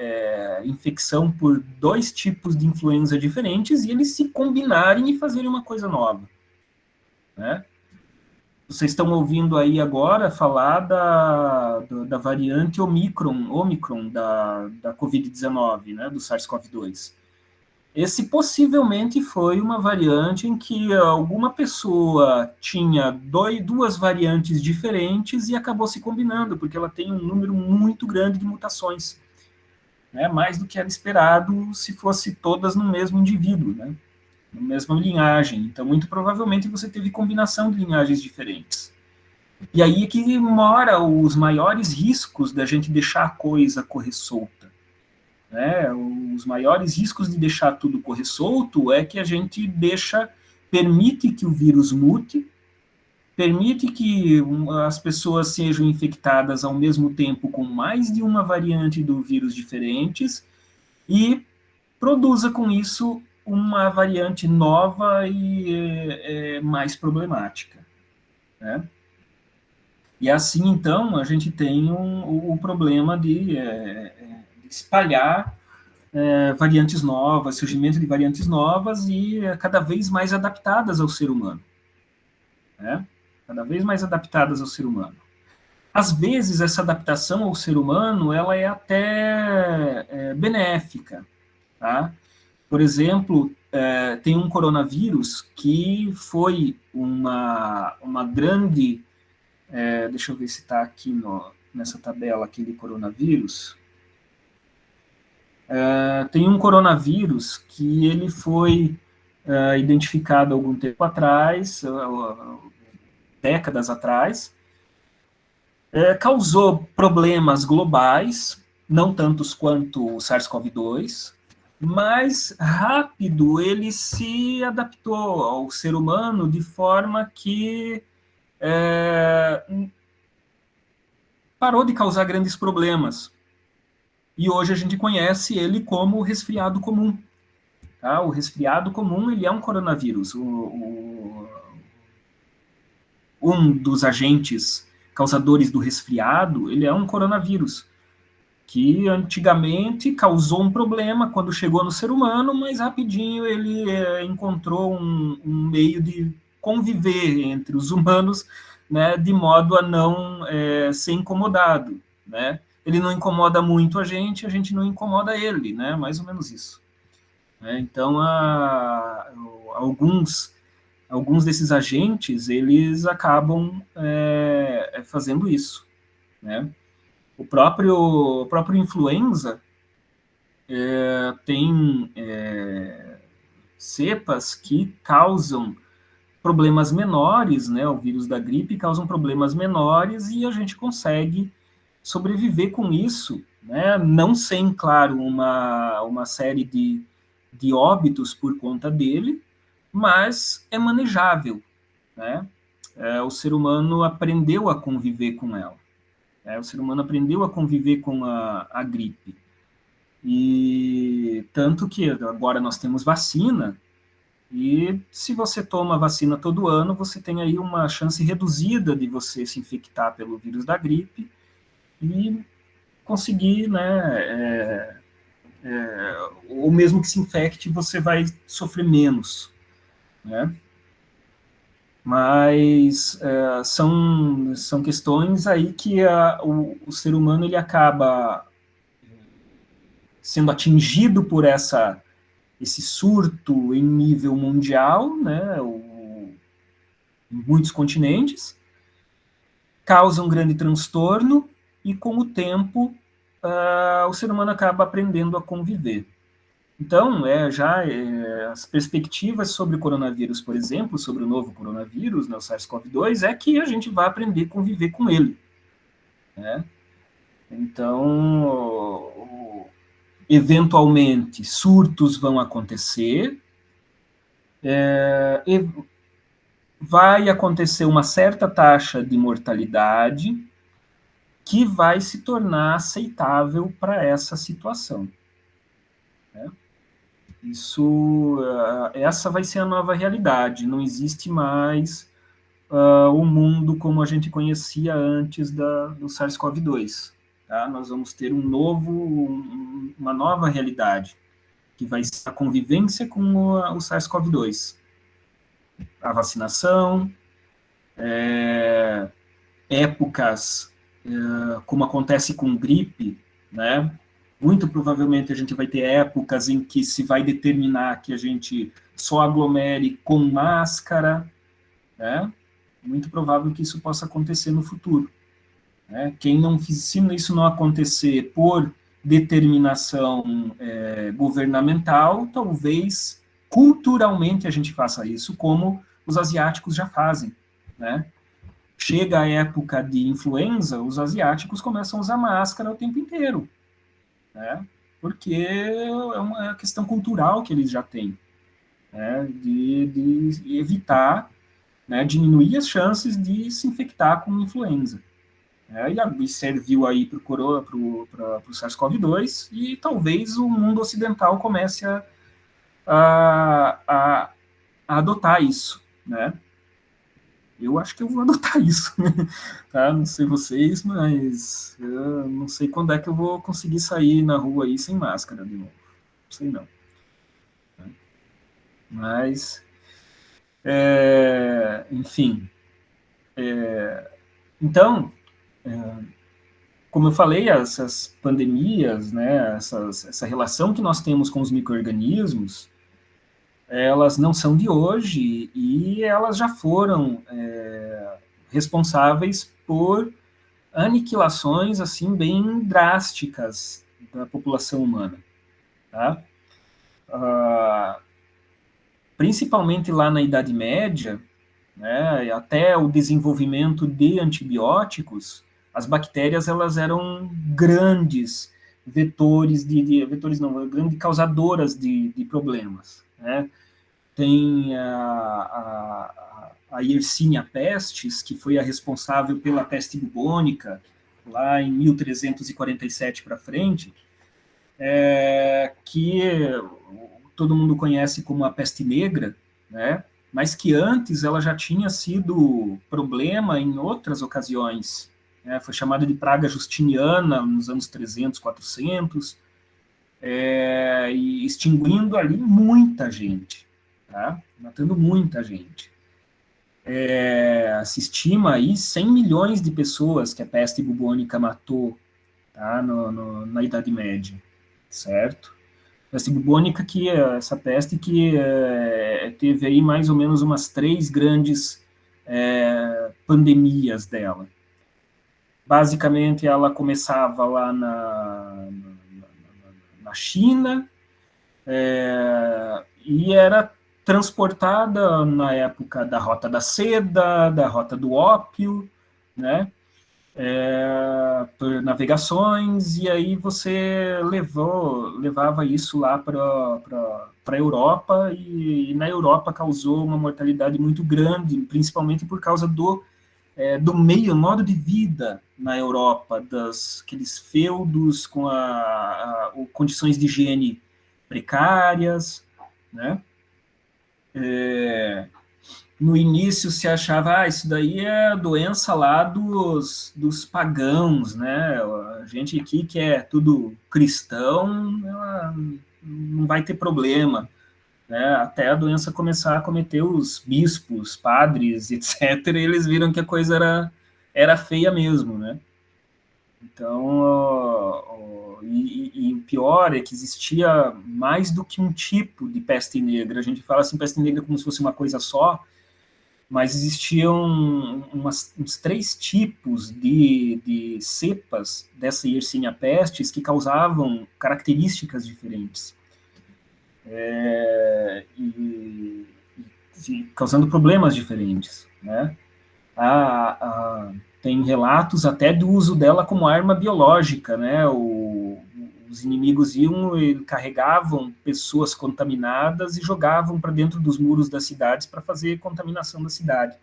infecção por dois tipos de influenza diferentes e eles se combinarem e fazerem uma coisa nova, né? Vocês estão ouvindo aí agora falar da variante Omicron da Covid-19, né, do SARS-CoV-2. Esse possivelmente foi uma variante em que alguma pessoa tinha duas variantes diferentes e acabou se combinando, porque ela tem um número muito grande de mutações, né, mais do que era esperado se fosse todas no mesmo indivíduo, né, na mesma linhagem. Então, muito provavelmente você teve combinação de linhagens diferentes. E aí é que mora os maiores riscos da gente deixar a coisa correr solta. Né? Os maiores riscos de deixar tudo correr solto é que a gente permite que o vírus mute, permite que as pessoas sejam infectadas ao mesmo tempo com mais de uma variante do vírus diferentes e produza com isso uma variante nova e mais problemática, né? E assim, então, a gente tem o problema de espalhar variantes novas, surgimento de variantes novas e cada vez mais adaptadas ao ser humano, né? Cada vez mais adaptadas ao ser humano. Às vezes, essa adaptação ao ser humano, ela é até benéfica, tá? Por exemplo, tem um coronavírus que foi uma grande... deixa eu ver se está aqui nessa tabela, aquele coronavírus. Tem um coronavírus que ele foi identificado há algum tempo atrás, décadas atrás, causou problemas globais, não tantos quanto o SARS-CoV-2, mas rápido ele se adaptou ao ser humano de forma que parou de causar grandes problemas. E hoje a gente conhece ele como resfriado comum. Tá? O resfriado comum ele é um coronavírus. Um dos agentes causadores do resfriado ele é um coronavírus, que antigamente causou um problema quando chegou no ser humano, mas rapidinho ele encontrou um meio de conviver entre os humanos, né, de modo a não ser incomodado, né? Ele não incomoda muito a gente não incomoda ele, né? Mais ou menos isso. Então, alguns desses agentes, eles acabam fazendo isso, né? O próprio influenza tem cepas que causam problemas menores, né? O vírus da gripe causam problemas menores e a gente consegue sobreviver com isso, né? Não sem, claro, uma série de óbitos por conta dele, mas é manejável, né? O ser humano aprendeu a conviver com ela. O ser humano aprendeu a conviver com a gripe. E tanto que agora nós temos vacina, e se você toma vacina todo ano, você tem aí uma chance reduzida de você se infectar pelo vírus da gripe e conseguir, né, ou mesmo que se infecte, você vai sofrer menos, né? Mas são questões aí que o ser humano ele acaba sendo atingido por esse surto em nível mundial, né, em muitos continentes, causa um grande transtorno e, com o tempo, o ser humano acaba aprendendo a conviver. Então, as perspectivas sobre o coronavírus, por exemplo, sobre o novo coronavírus, né, o SARS-CoV-2, é que a gente vai aprender a conviver com ele, né? Então, eventualmente, surtos vão acontecer, e vai acontecer uma certa taxa de mortalidade que vai se tornar aceitável para essa situação, né? Essa vai ser a nova realidade. Não existe mais o mundo como a gente conhecia antes do SARS-CoV-2. Tá? Nós vamos ter uma nova realidade, que vai ser a convivência com o SARS-CoV-2. A vacinação, épocas, como acontece com gripe, né? Muito provavelmente a gente vai ter épocas em que se vai determinar que a gente só aglomere com máscara, né? Muito provável que isso possa acontecer no futuro, né? Se isso não acontecer por determinação governamental, talvez culturalmente a gente faça isso, como os asiáticos já fazem, né? Chega a época de influenza, os asiáticos começam a usar máscara o tempo inteiro, né? Porque é uma questão cultural que eles já têm, né? De evitar, né? Diminuir as chances de se infectar com influenza. E serviu aí para o SARS-CoV-2 e talvez o mundo ocidental comece a, a, a adotar isso, né? Eu acho que eu vou adotar isso, né? Tá? Não sei vocês, mas eu não sei quando é que eu vou conseguir sair na rua aí sem máscara de novo. Não sei não. Mas, enfim. Então, como eu falei, essas pandemias, né, essa relação que nós temos com os micro-organismos, elas não são de hoje e elas já foram responsáveis por aniquilações assim bem drásticas da população humana, tá? Ah, principalmente lá na Idade Média, né, até o desenvolvimento de antibióticos, as bactérias elas eram grandes vetores não, grandes causadoras de problemas, né? Tem a Yersinia pestis, que foi a responsável pela peste bubônica, lá em 1347 para frente, que todo mundo conhece como a peste negra, né? Mas que antes ela já tinha sido problema em outras ocasiões, né? Foi chamada de praga justiniana nos anos 300, 400, e extinguindo ali muita gente, tá? Matando muita gente. Se estima aí 100 milhões de pessoas que a peste bubônica matou, tá? Na Idade Média, certo? Peste bubônica, que é essa peste que teve aí mais ou menos umas 3 grandes pandemias dela. Basicamente, ela começava lá na China, e era transportada na época da Rota da Seda, da Rota do Ópio, né? Por navegações, e aí você levava isso lá para a Europa, e na Europa causou uma mortalidade muito grande, principalmente por causa do meio, modo de vida na Europa, aqueles feudos com condições de higiene precárias, né? No início se achava, isso daí é a doença lá dos pagãos, né? A gente aqui que é tudo cristão, ela não vai ter problema, né? Até a doença começar a cometer os bispos, padres, etc., e eles viram que a coisa era feia mesmo, né? Então, e o pior é que existia mais do que um tipo de peste negra. A gente fala assim, peste negra como se fosse uma coisa só, mas existiam uns 3 tipos de cepas dessa Yersinia pestis que causavam características diferentes. e causando problemas diferentes, né? Tem relatos até do uso dela como arma biológica, né? Os inimigos iam e carregavam pessoas contaminadas e jogavam para dentro dos muros das cidades para fazer contaminação da cidade,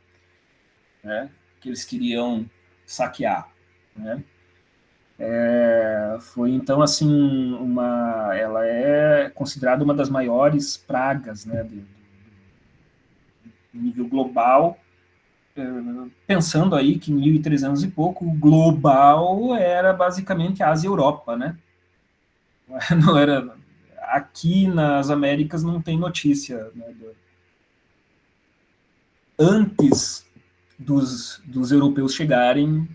né? Que eles queriam saquear, né? Foi então assim ela é considerada uma das maiores pragas, né, de nível global, pensando aí que em 1300 e pouco o global era basicamente Ásia e Europa, né? Não era aqui nas Américas não tem notícia, né, antes dos europeus chegarem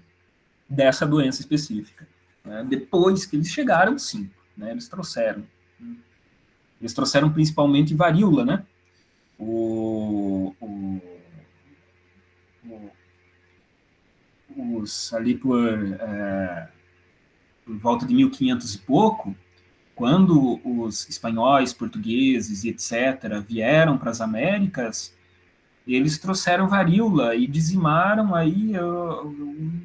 dessa doença específica. Né? Depois que eles chegaram, sim, né, eles trouxeram. Eles trouxeram principalmente varíola, né? Ali por volta de 1500 e pouco, quando os espanhóis, portugueses e etc. vieram para as Américas, eles trouxeram varíola e dizimaram aí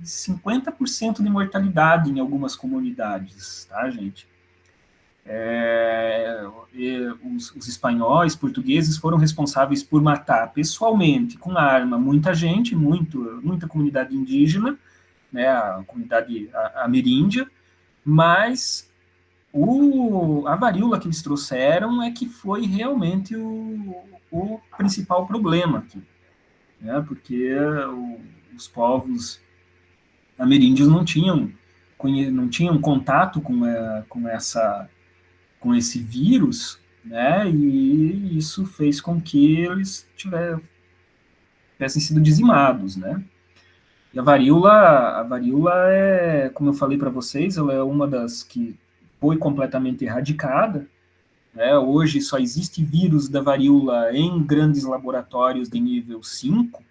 50% de mortalidade em algumas comunidades, tá, gente? Os espanhóis, portugueses foram responsáveis por matar pessoalmente, com arma, muita gente, muita comunidade indígena, né, a comunidade ameríndia, mas a varíola que eles trouxeram é que foi realmente o principal problema aqui, né, porque os povos ameríndios não tinham contato com esse vírus, né? E isso fez com que eles tivessem sido dizimados, né? E a varíola é, como eu falei para vocês, ela é uma das que foi completamente erradicada, né? Hoje só existe vírus da varíola em grandes laboratórios de nível 5,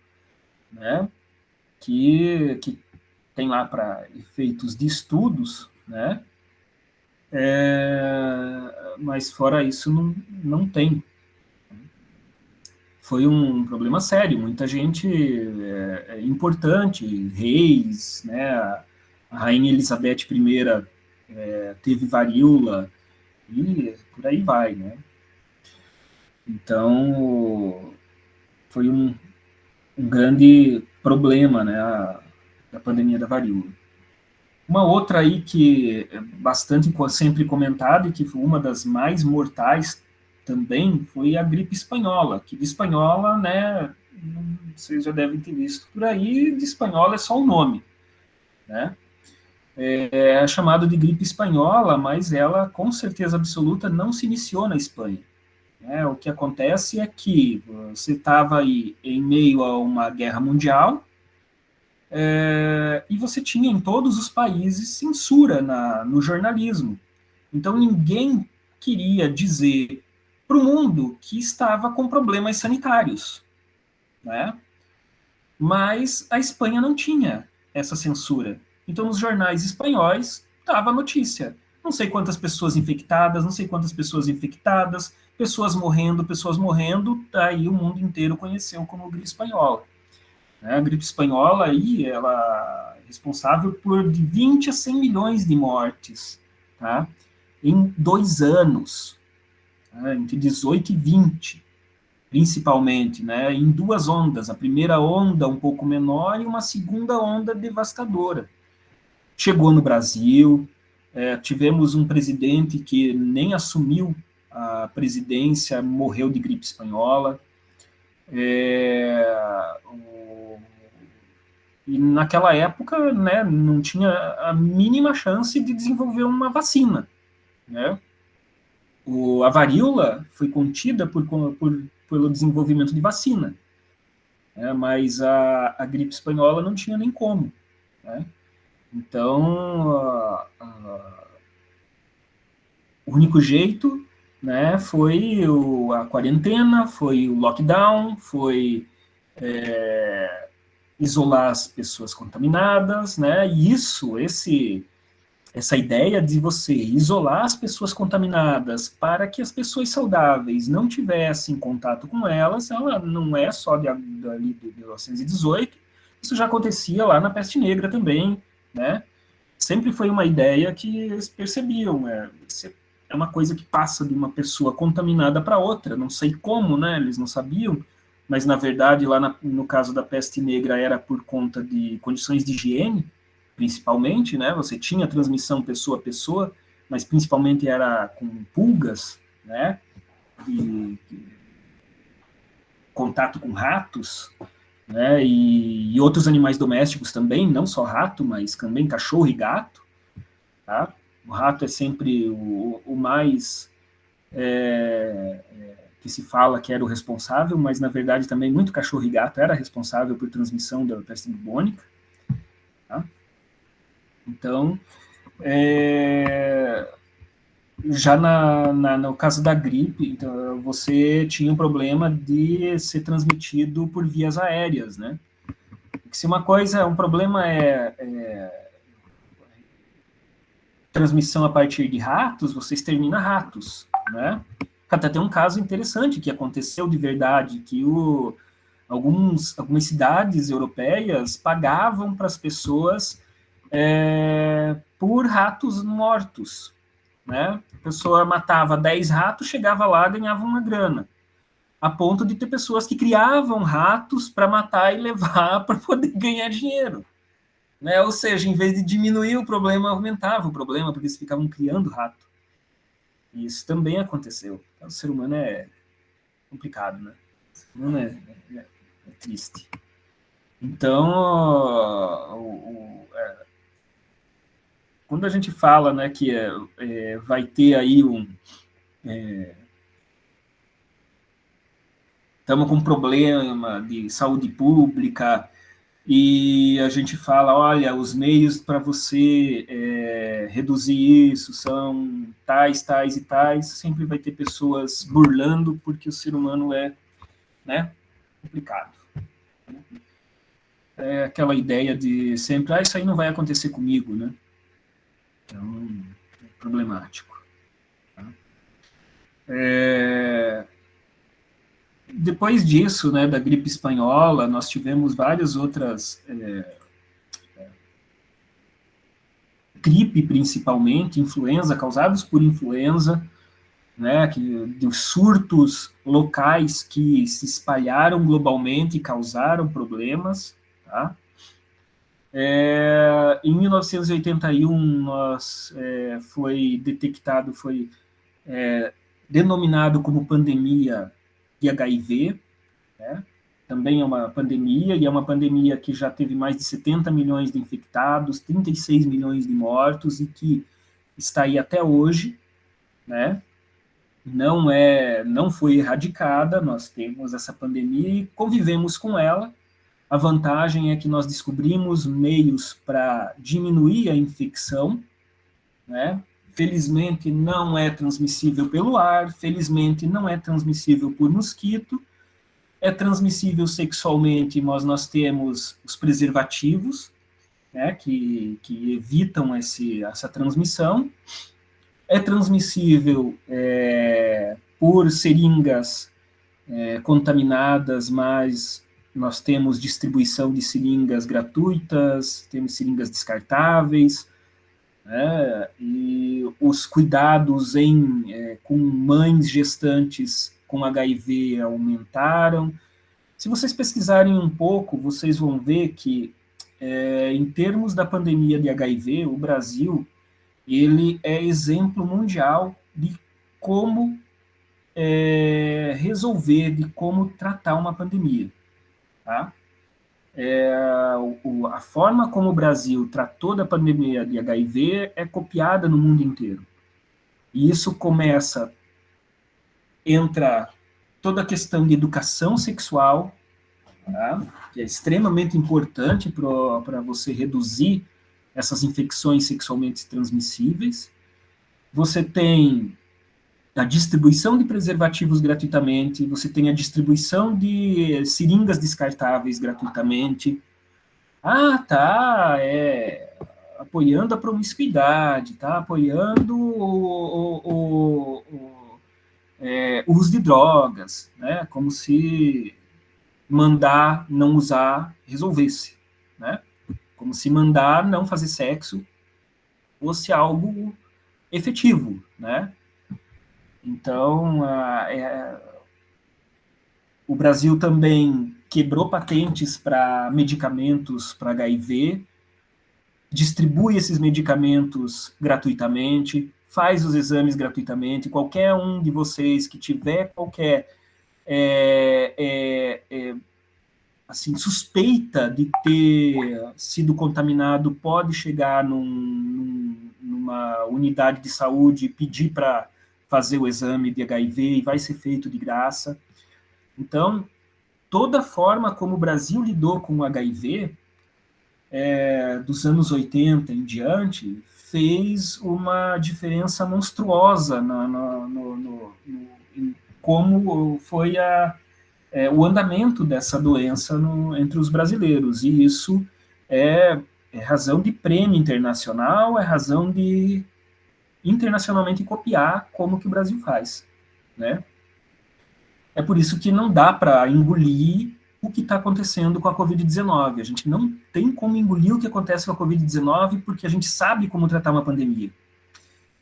né? Que tem lá para efeitos de estudos, né? Mas fora isso não tem. Foi um problema sério, muita gente importante, reis, né, a rainha Elizabeth I teve varíola, e por aí vai, né. Então, foi um grande problema, né, a pandemia da varíola. Uma outra aí que é bastante sempre comentada e que foi uma das mais mortais também foi a gripe espanhola, que de espanhola, né, vocês já devem ter visto por aí, de espanhola é só o nome, né? É chamado de gripe espanhola, mas ela, com certeza absoluta, não se iniciou na Espanha. Né? O que acontece é que você estava aí em meio a uma guerra mundial, e você tinha em todos os países censura no jornalismo. Então ninguém queria dizer para o mundo que estava com problemas sanitários, né? Mas a Espanha não tinha essa censura. Então nos jornais espanhóis dava notícia. Não sei quantas pessoas infectadas, não sei quantas pessoas infectadas, pessoas morrendo, aí o mundo inteiro conheceu como gripe espanhola. A gripe espanhola aí, ela é responsável por de 20 a 100 milhões de mortes, tá? Em 2 anos, tá? Entre 18 e 20, principalmente, né? Em 2 ondas, a primeira onda um pouco menor e uma segunda onda devastadora. Chegou no Brasil, tivemos um presidente que nem assumiu a presidência, morreu de gripe espanhola. E naquela época, né, não tinha a mínima chance de desenvolver uma vacina, né? A varíola foi contida pelo desenvolvimento de vacina, né? Mas a gripe espanhola não tinha nem como, né? Então, o único jeito, né, foi a quarentena, foi o lockdown, foi isolar as pessoas contaminadas, né? E esse essa ideia de você isolar as pessoas contaminadas para que as pessoas saudáveis não tivessem contato com elas, ela não é só ali de 1918, isso já acontecia lá na Peste Negra também, né? Sempre foi uma ideia que eles percebiam, é uma coisa que passa de uma pessoa contaminada para outra, não sei como, né? Eles não sabiam, mas na verdade lá no caso da Peste Negra era por conta de condições de higiene, principalmente, né? Você tinha transmissão pessoa a pessoa, mas principalmente era com pulgas, né? E contato com ratos, né? E outros animais domésticos também, não só rato, mas também cachorro e gato, tá? O rato é sempre o mais que se fala que era o responsável, mas na verdade também muito cachorro e gato era responsável por transmissão da peste bubônica, tá? Então, já no caso da gripe, então, você tinha um problema de ser transmitido por vias aéreas, né? Porque se uma coisa, um problema é transmissão a partir de ratos, você extermina ratos, né? Até tem um caso interessante que aconteceu de verdade, que algumas cidades europeias pagavam para as pessoas por ratos mortos, né? A pessoa matava 10 ratos, chegava lá, ganhava uma grana, a ponto de ter pessoas que criavam ratos para matar e levar para poder ganhar dinheiro, né? Ou seja, em vez de diminuir o problema, aumentava o problema, porque eles ficavam criando rato. E isso também aconteceu. O ser humano é complicado, né? O ser humano é triste. Então, quando a gente fala, né, que vai ter aí estamos com um problema de saúde pública e a gente fala, olha, os meios para você reduzir isso são tais, tais e tais, sempre vai ter pessoas burlando porque o ser humano é, né, complicado. É aquela ideia de sempre, isso aí não vai acontecer comigo, né? Então, é problemático. Tá? Depois disso, né, da gripe espanhola, nós tivemos várias outras gripe principalmente, influenza, causados por influenza, né, de surtos locais que se espalharam globalmente e causaram problemas, tá? Em 1981, foi detectado, foi denominado como pandemia de HIV, né? Também é uma pandemia, e é uma pandemia que já teve mais de 70 milhões de infectados, 36 milhões de mortos, e que está aí até hoje, né? Não foi erradicada, nós temos essa pandemia e convivemos com ela. A vantagem é que nós descobrimos meios para diminuir a infecção, né? Felizmente não é transmissível pelo ar, felizmente não é transmissível por mosquito, é transmissível sexualmente, mas nós temos os preservativos, né, que evitam essa transmissão. É transmissível por seringas contaminadas, mas nós temos distribuição de seringas gratuitas, temos seringas descartáveis, né, e os cuidados com mães gestantes com HIV aumentaram. Se vocês pesquisarem um pouco, vocês vão ver que, em termos da pandemia de HIV, o Brasil ele é exemplo mundial de como resolver, de como tratar uma pandemia. Tá? A forma como o Brasil tratou da pandemia de HIV é copiada no mundo inteiro. E isso entra toda a questão de educação sexual, tá? Que é extremamente importante para você reduzir essas infecções sexualmente transmissíveis. Você tem a distribuição de preservativos gratuitamente, você tem a distribuição de seringas descartáveis gratuitamente. Ah, tá, apoiando a promiscuidade, está apoiando o uso de drogas, né? Como se mandar não usar resolvesse, né? Como se mandar não fazer sexo fosse algo efetivo, né? Então, o Brasil também quebrou patentes para medicamentos para HIV, distribui esses medicamentos gratuitamente, faz os exames gratuitamente. Qualquer um de vocês que tiver qualquer assim, suspeita de ter sido contaminado pode chegar numa unidade de saúde e pedir para fazer o exame de HIV e vai ser feito de graça. Então, toda a forma como o Brasil lidou com o HIV, dos anos 80 em diante, fez uma diferença monstruosa em como foi o andamento dessa doença entre os brasileiros. E isso é razão de prêmio internacional, é razão de internacionalmente copiar como que o Brasil faz, né? É por isso que não dá para engolir o que está acontecendo com a Covid-19. A gente não tem como engolir o que acontece com a Covid-19 porque a gente sabe como tratar uma pandemia.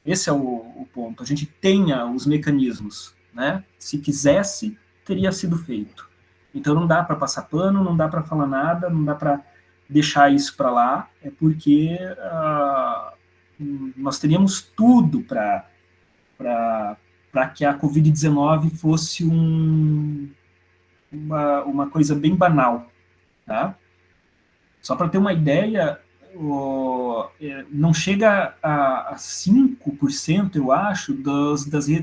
Esse é o ponto. A gente tem os mecanismos, né? Se quisesse, teria sido feito. Então não dá para passar pano, não dá para falar nada, não dá para deixar isso para lá, é porque nós teríamos tudo para que a Covid-19 fosse uma coisa bem banal, tá? Só para ter uma ideia, não chega a 5%, eu acho,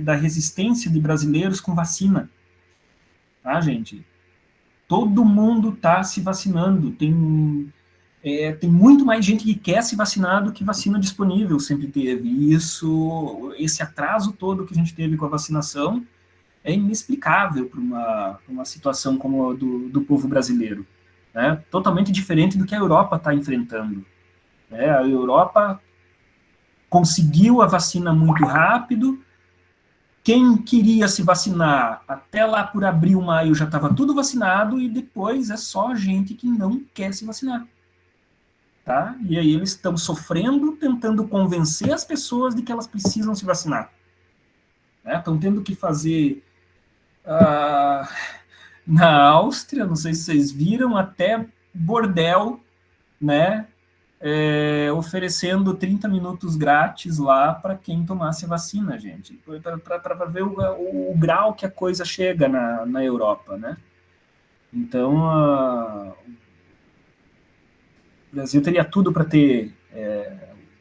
da resistência de brasileiros com vacina. Tá, gente? Todo mundo está se vacinando. Tem muito mais gente que quer se vacinar do que vacina disponível sempre teve. E esse atraso todo que a gente teve com a vacinação é inexplicável para uma situação como a do povo brasileiro. Né? Totalmente diferente do que a Europa está enfrentando. Né? A Europa conseguiu a vacina muito rápido. Quem queria se vacinar até lá por abril, maio já estava tudo vacinado e depois é só gente que não quer se vacinar. Tá? E aí eles estão sofrendo, tentando convencer as pessoas de que elas precisam se vacinar. Estão tendo que fazer... na Áustria, não sei se vocês viram, até bordel, né, oferecendo 30 minutos grátis lá para quem tomasse vacina, gente, para ver o grau que a coisa chega na Europa, né? Então, o Brasil teria tudo para ter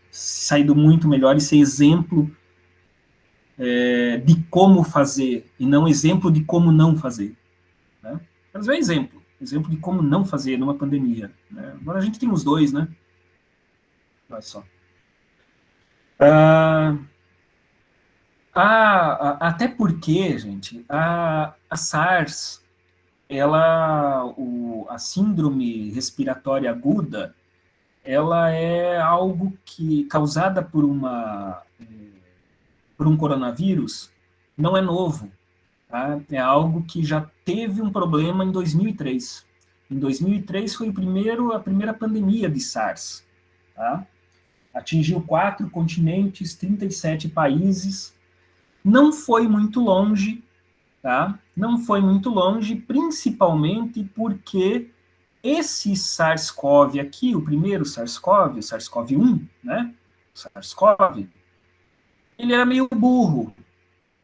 saído muito melhor e ser exemplo de como fazer, e não exemplo de como não fazer. Né? Mas é exemplo de como não fazer numa pandemia. Né? Agora a gente tem os dois, né? Olha só. Até porque, gente, a SARS, a síndrome respiratória aguda, ela é algo que causada por um coronavírus, não é novo. Tá? É algo que já teve um problema em 2003. Em 2003 foi a primeira pandemia de SARS. Tá? Atingiu 4 continentes, 37 países. Não foi muito longe, tá? Não foi muito longe, principalmente porque esse SARS-CoV aqui, o primeiro SARS-CoV, o SARS-CoV-1, né? O SARS-CoV, ele era meio burro.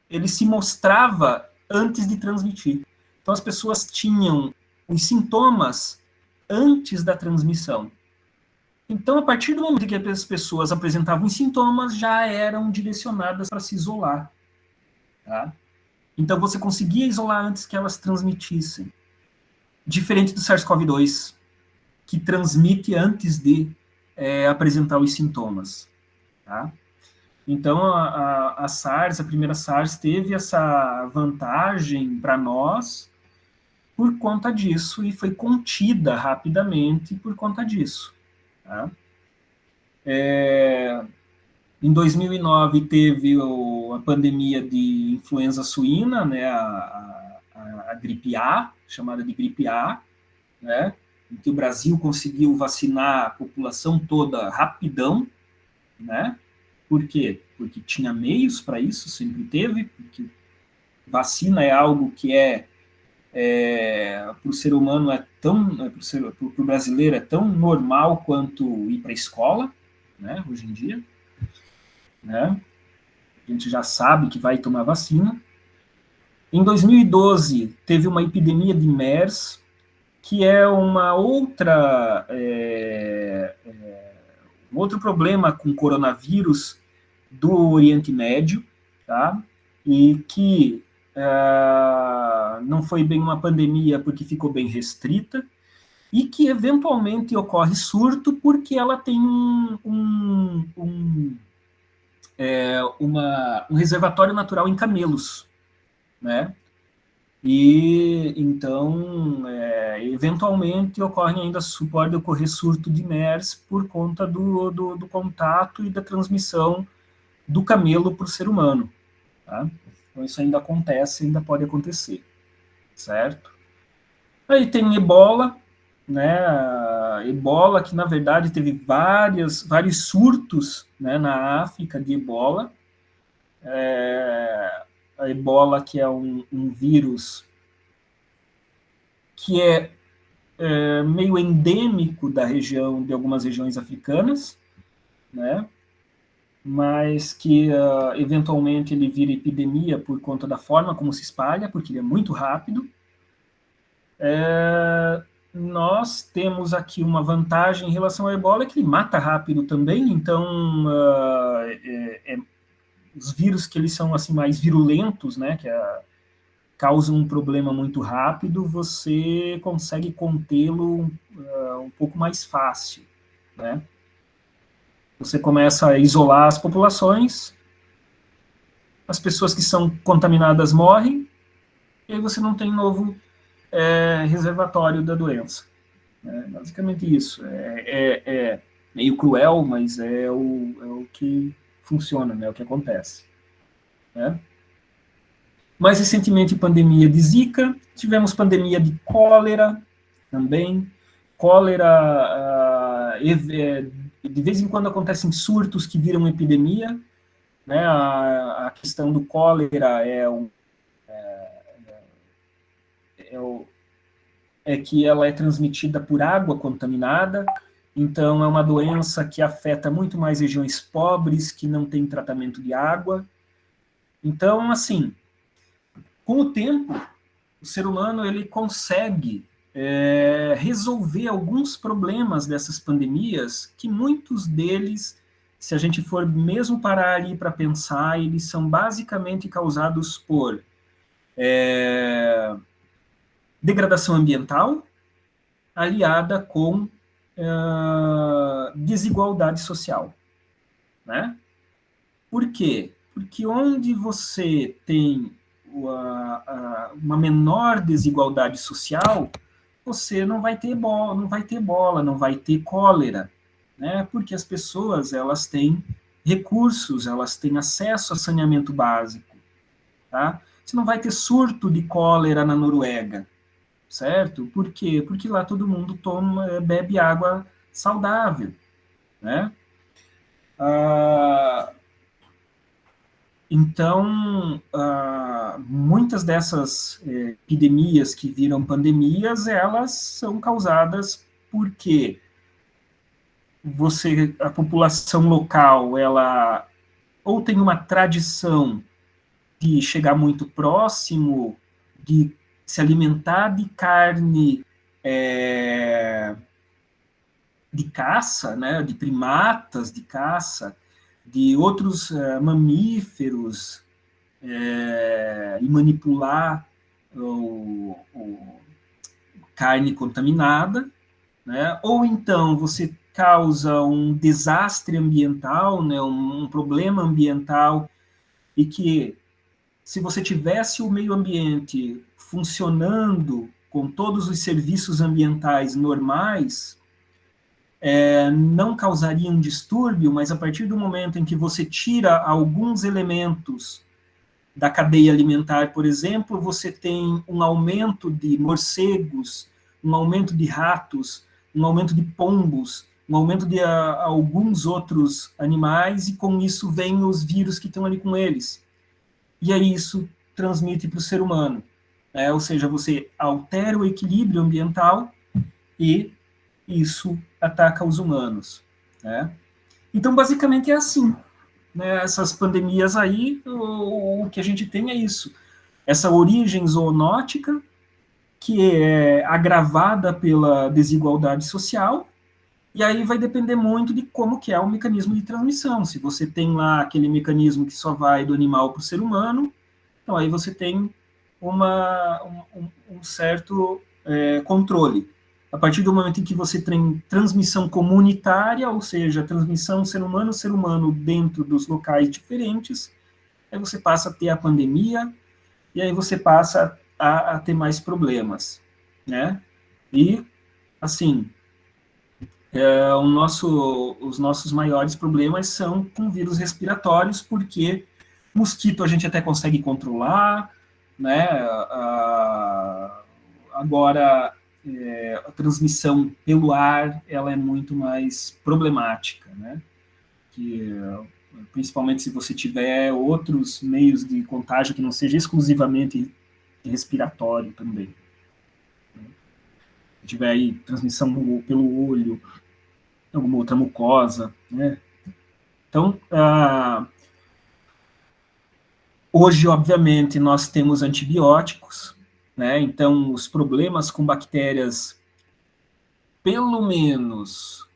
Ele se mostrava antes de transmitir. Então as pessoas tinham os sintomas antes da transmissão. Então, a partir do momento que as pessoas apresentavam os sintomas, já eram direcionadas para se isolar. Tá? Então, você conseguia isolar antes que elas transmitissem. Diferente do SARS-CoV-2, que transmite antes de apresentar os sintomas. Tá? Então, a SARS, a primeira SARS, teve essa vantagem para nós por conta disso e foi contida rapidamente por conta disso. Tá? Em 2009 teve a pandemia de influenza suína, né, a gripe A, chamada de gripe A, né, em que o Brasil conseguiu vacinar a população toda rapidão, né? Por quê? Porque tinha meios para isso, sempre teve, porque vacina é algo que para o ser humano para o brasileiro é tão normal quanto ir para a escola, né, hoje em dia, né? A gente já sabe que vai tomar vacina. Em 2012, teve uma epidemia de MERS, que é uma outra um outro problema com coronavírus do Oriente Médio, tá? E que não foi bem uma pandemia porque ficou bem restrita, e que eventualmente ocorre surto porque ela tem um reservatório natural em camelos, né? E então, eventualmente, ocorre ainda, pode ocorrer surto de MERS por conta do contato e da transmissão do camelo para o ser humano, tá? Então, isso ainda acontece, ainda pode acontecer, certo? Aí tem ebola, né? A ebola, que na verdade teve vários surtos, né, na África de ebola. A ebola, que é um vírus que é meio endêmico da região, de algumas regiões africanas, né? Mas que eventualmente ele vira epidemia por conta da forma como se espalha, porque ele é muito rápido. Nós temos aqui uma vantagem em relação ao ebola, que ele mata rápido também, então os vírus que eles são assim mais virulentos, né, que causam um problema muito rápido, você consegue contê-lo um pouco mais fácil, né? Você começa a isolar as populações, as pessoas que são contaminadas morrem, e aí você não tem novo reservatório da doença. Basicamente isso. É meio cruel, mas é o que funciona, né? É o que acontece. Né? Mais recentemente, pandemia de Zika, tivemos pandemia de cólera também. Cólera, de vez em quando acontecem surtos que viram epidemia, né? A questão do cólera é que ela é transmitida por água contaminada, então é uma doença que afeta muito mais regiões pobres, que não têm tratamento de água. Então, assim, com o tempo, o ser humano ele consegue resolver alguns problemas dessas pandemias, que muitos deles, se a gente for mesmo parar ali para pensar, eles são basicamente causados por degradação ambiental, aliada com desigualdade social, né? Por quê? Porque onde você tem uma menor desigualdade social, você não vai ter bola, não vai ter cólera, né? Porque as pessoas elas têm recursos, elas têm acesso a saneamento básico, tá? Você não vai ter surto de cólera na Noruega, certo? Por quê? Porque lá todo mundo bebe água saudável, né? Então, muitas dessas epidemias que viram pandemias, elas são causadas porque a população local, ela ou tem uma tradição de chegar muito próximo, de se alimentar de carne de caça, né, de primatas de caça, de outros mamíferos, e manipular carne contaminada, né? Ou então você causa um desastre ambiental, né, um problema ambiental, e que se você tivesse o meio ambiente funcionando com todos os serviços ambientais normais, não causaria um distúrbio, mas a partir do momento em que você tira alguns elementos da cadeia alimentar, por exemplo, você tem um aumento de morcegos, um aumento de ratos, um aumento de pombos, um aumento de alguns outros animais, e com isso vem os vírus que estão ali com eles. E aí isso transmite para o ser humano. Ou seja, você altera o equilíbrio ambiental e isso ataca os humanos. Né? Então, basicamente é assim. Né? Essas pandemias aí, o que a gente tem é isso. Essa origem zoonótica, que é agravada pela desigualdade social, e aí vai depender muito de como que é o mecanismo de transmissão. Se você tem lá aquele mecanismo que só vai do animal para o ser humano, então aí você tem um certo controle. A partir do momento em que você tem transmissão comunitária, ou seja, transmissão ser humano dentro dos locais diferentes, aí você passa a ter a pandemia, e aí você passa a ter mais problemas, né? E, assim, os nossos maiores problemas são com vírus respiratórios, porque mosquito a gente até consegue controlar, né? Agora, a transmissão pelo ar, ela é muito mais problemática, né? Que, principalmente se você tiver outros meios de contágio que não seja exclusivamente respiratório também. Se tiver aí transmissão pelo olho, alguma outra mucosa, né? Então, hoje, obviamente, nós temos antibióticos, né? Então, os problemas com bactérias, pelo menos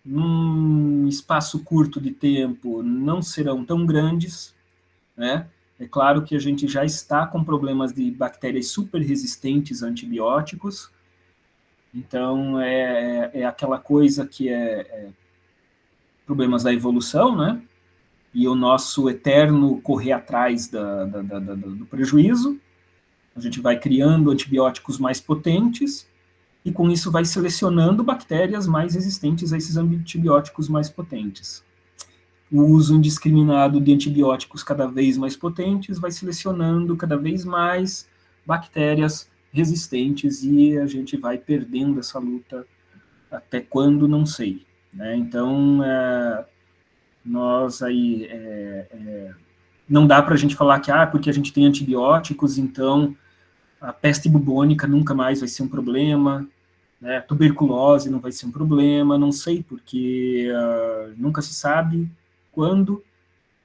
num espaço curto de tempo, não serão tão grandes, né? É claro que a gente já está com problemas de bactérias super resistentes a antibióticos, então é aquela coisa que problemas da evolução, né? E o nosso eterno correr atrás do prejuízo. A gente vai criando antibióticos mais potentes e com isso vai selecionando bactérias mais resistentes a esses antibióticos mais potentes. O uso indiscriminado de antibióticos cada vez mais potentes vai selecionando cada vez mais bactérias resistentes e a gente vai perdendo essa luta até quando, não sei. Né? Então, nós aí não dá para a gente falar que porque a gente tem antibióticos, então a peste bubônica nunca mais vai ser um problema, né? Tuberculose não vai ser um problema, não sei, porque nunca se sabe quando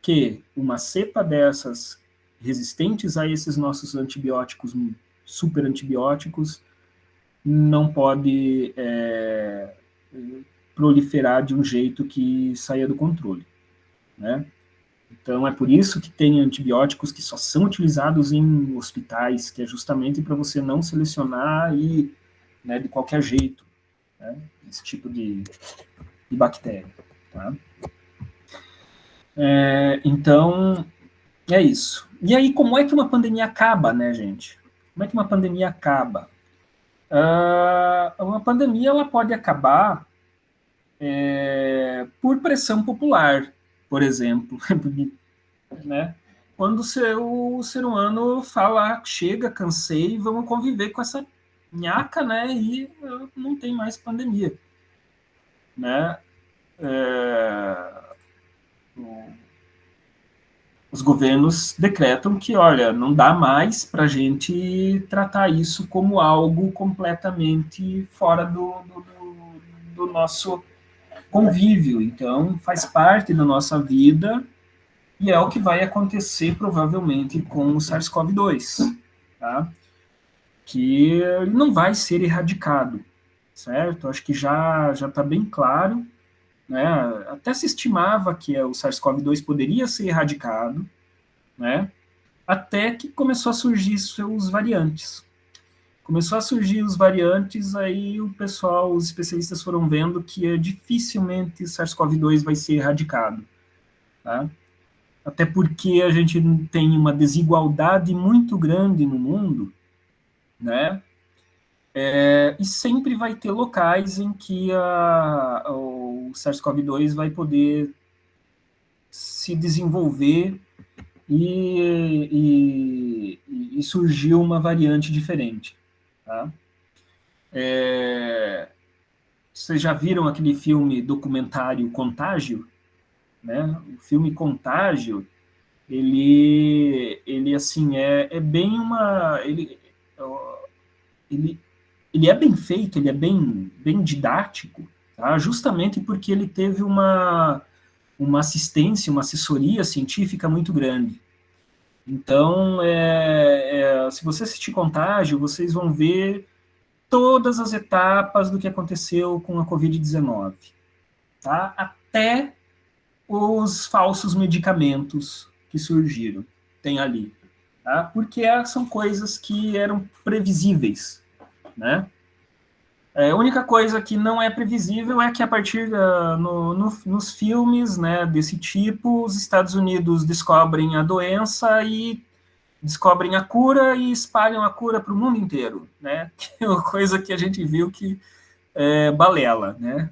que uma cepa dessas resistentes a esses nossos antibióticos, super antibióticos, não pode proliferar de um jeito que saia do controle, né? Então, é por isso que tem antibióticos que só são utilizados em hospitais, que é justamente para você não selecionar e, né, de qualquer jeito, né, esse tipo de bactéria. Tá? Então, é isso. E aí, como é que uma pandemia acaba, né, gente? Como é que uma pandemia acaba? Uma pandemia ela pode acabar por pressão popular, por exemplo, né? Quando o ser humano fala, chega, cansei, vamos conviver com essa nhaca, né? E não tem mais pandemia, né? Os governos decretam que, olha, não dá mais para a gente tratar isso como algo completamente fora do nosso convívio. Então, faz parte da nossa vida e é o que vai acontecer provavelmente com o SARS-CoV-2, tá? Que ele não vai ser erradicado, certo? Acho que já está bem claro, né? Até se estimava que o SARS-CoV-2 poderia ser erradicado, né? Até que começou a surgir seus variantes. Começou a surgir os variantes, aí o pessoal, os especialistas foram vendo que dificilmente SARS-CoV-2 vai ser erradicado, tá? Até porque a gente tem uma desigualdade muito grande no mundo, né? E sempre vai ter locais em que o SARS-CoV-2 vai poder se desenvolver e surgiu uma variante diferente. Tá? Vocês já viram aquele filme documentário Contágio? Né? O filme Contágio, ele assim, é bem uma... Ele, ele é bem feito, ele é bem didático, tá? Justamente porque ele teve uma assistência, uma assessoria científica muito grande. Então, se você assistir Contágio, vocês vão ver todas as etapas do que aconteceu com a Covid-19, tá? Até os falsos medicamentos que surgiram, tem ali, tá? Porque são coisas que eram previsíveis, né? A única coisa que não é previsível é que a partir nos filmes, né, desse tipo, os Estados Unidos descobrem a doença e descobrem a cura e espalham a cura para o mundo inteiro, né? Que é uma coisa que a gente viu que é balela, né?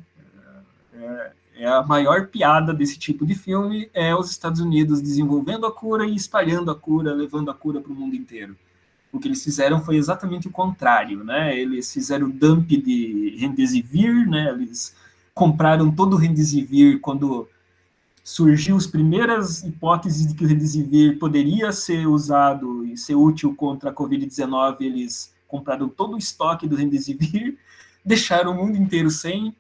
A maior piada desse tipo de filme é os Estados Unidos desenvolvendo a cura e espalhando a cura, levando a cura para o mundo inteiro. O que eles fizeram foi exatamente o contrário, né? Eles fizeram dump de Remdesivir, né? Eles compraram todo o Remdesivir quando surgiu as primeiras hipóteses de que o Remdesivir poderia ser usado e ser útil contra a Covid-19. Eles compraram todo o estoque do Remdesivir, deixaram o mundo inteiro sem,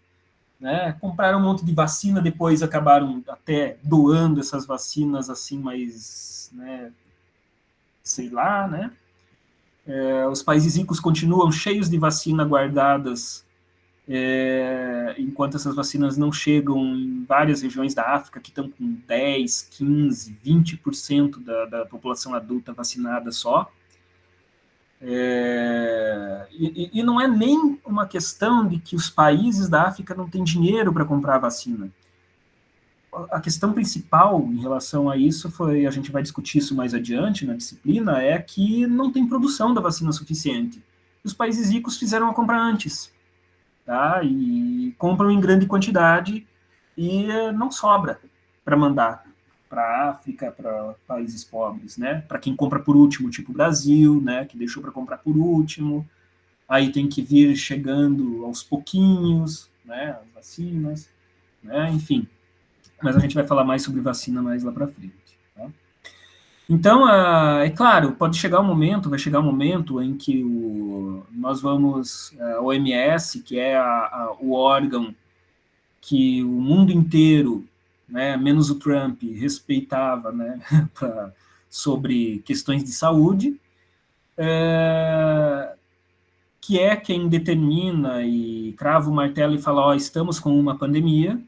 né? Compraram um monte de vacina, depois acabaram até doando essas vacinas assim, mas, né, sei lá, né? Os países ricos continuam cheios de vacina guardadas, enquanto essas vacinas não chegam em várias regiões da África, que estão com 10, 15, 20% da população adulta vacinada só. E não é nem uma questão de que os países da África não têm dinheiro para comprar a vacina. A questão principal em relação a isso a gente vai discutir isso mais adiante na disciplina, é que não tem produção da vacina suficiente. Os países ricos fizeram a compra antes, tá? E compram em grande quantidade e não sobra para mandar para a África, para países pobres, né? Para quem compra por último, tipo o Brasil, né? Que deixou para comprar por último, aí tem que vir chegando aos pouquinhos, né? As vacinas, né? Enfim. Mas a gente vai falar mais sobre vacina mais lá para frente. Tá? Então, é claro, vai chegar um momento em que nós vamos, a OMS, que é o órgão que o mundo inteiro, né, menos o Trump, respeitava, né, sobre questões de saúde, que é quem determina e crava o martelo e fala, estamos com uma pandemia,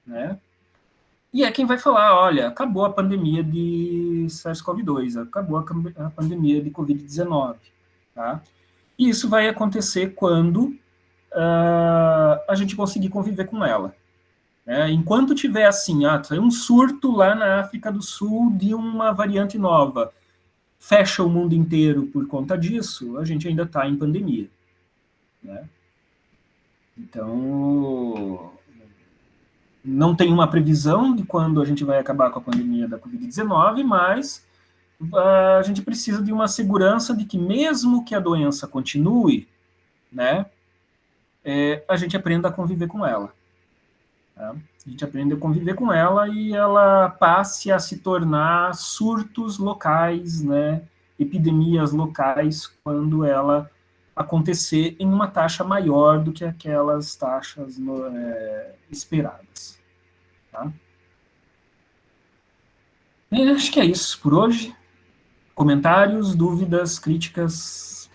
né, e é quem vai falar, olha, acabou a pandemia de SARS-CoV-2, acabou a pandemia de Covid-19, tá? E isso vai acontecer quando a gente conseguir conviver com ela. Né? Enquanto tiver assim, tem um surto lá na África do Sul de uma variante nova, fecha o mundo inteiro por conta disso, a gente ainda está em pandemia. Né? Então, não tem uma previsão de quando a gente vai acabar com a pandemia da Covid-19, mas a gente precisa de uma segurança de que mesmo que a doença continue, né, a gente aprenda a conviver com ela. Tá? A gente aprende a conviver com ela e ela passe a se tornar surtos locais, né, epidemias locais, quando ela acontecer em uma taxa maior do que aquelas taxas esperadas. Tá? Acho que é isso por hoje. Comentários, dúvidas, críticas?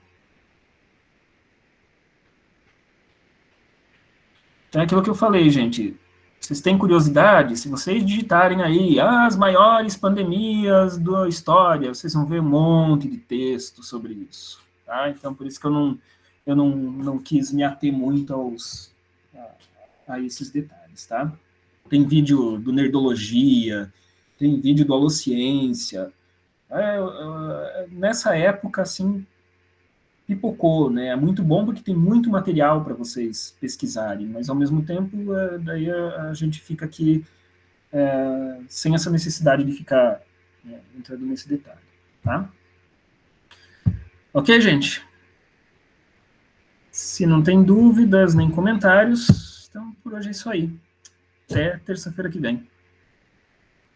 Então é aquilo que eu falei, gente. Vocês têm curiosidade? Se vocês digitarem aí as maiores pandemias da história, vocês vão ver um monte de texto sobre isso. Tá? Então, por isso que eu não quis me ater muito a esses detalhes. Tá? Tem vídeo do Nerdologia, tem vídeo do Alociência. Nessa época, assim, pipocou, né? É muito bom porque tem muito material para vocês pesquisarem, mas ao mesmo tempo, daí a gente fica aqui sem essa necessidade de ficar entrando nesse detalhe, tá? Ok, gente? Se não tem dúvidas nem comentários, então por hoje é isso aí. Até terça-feira que vem.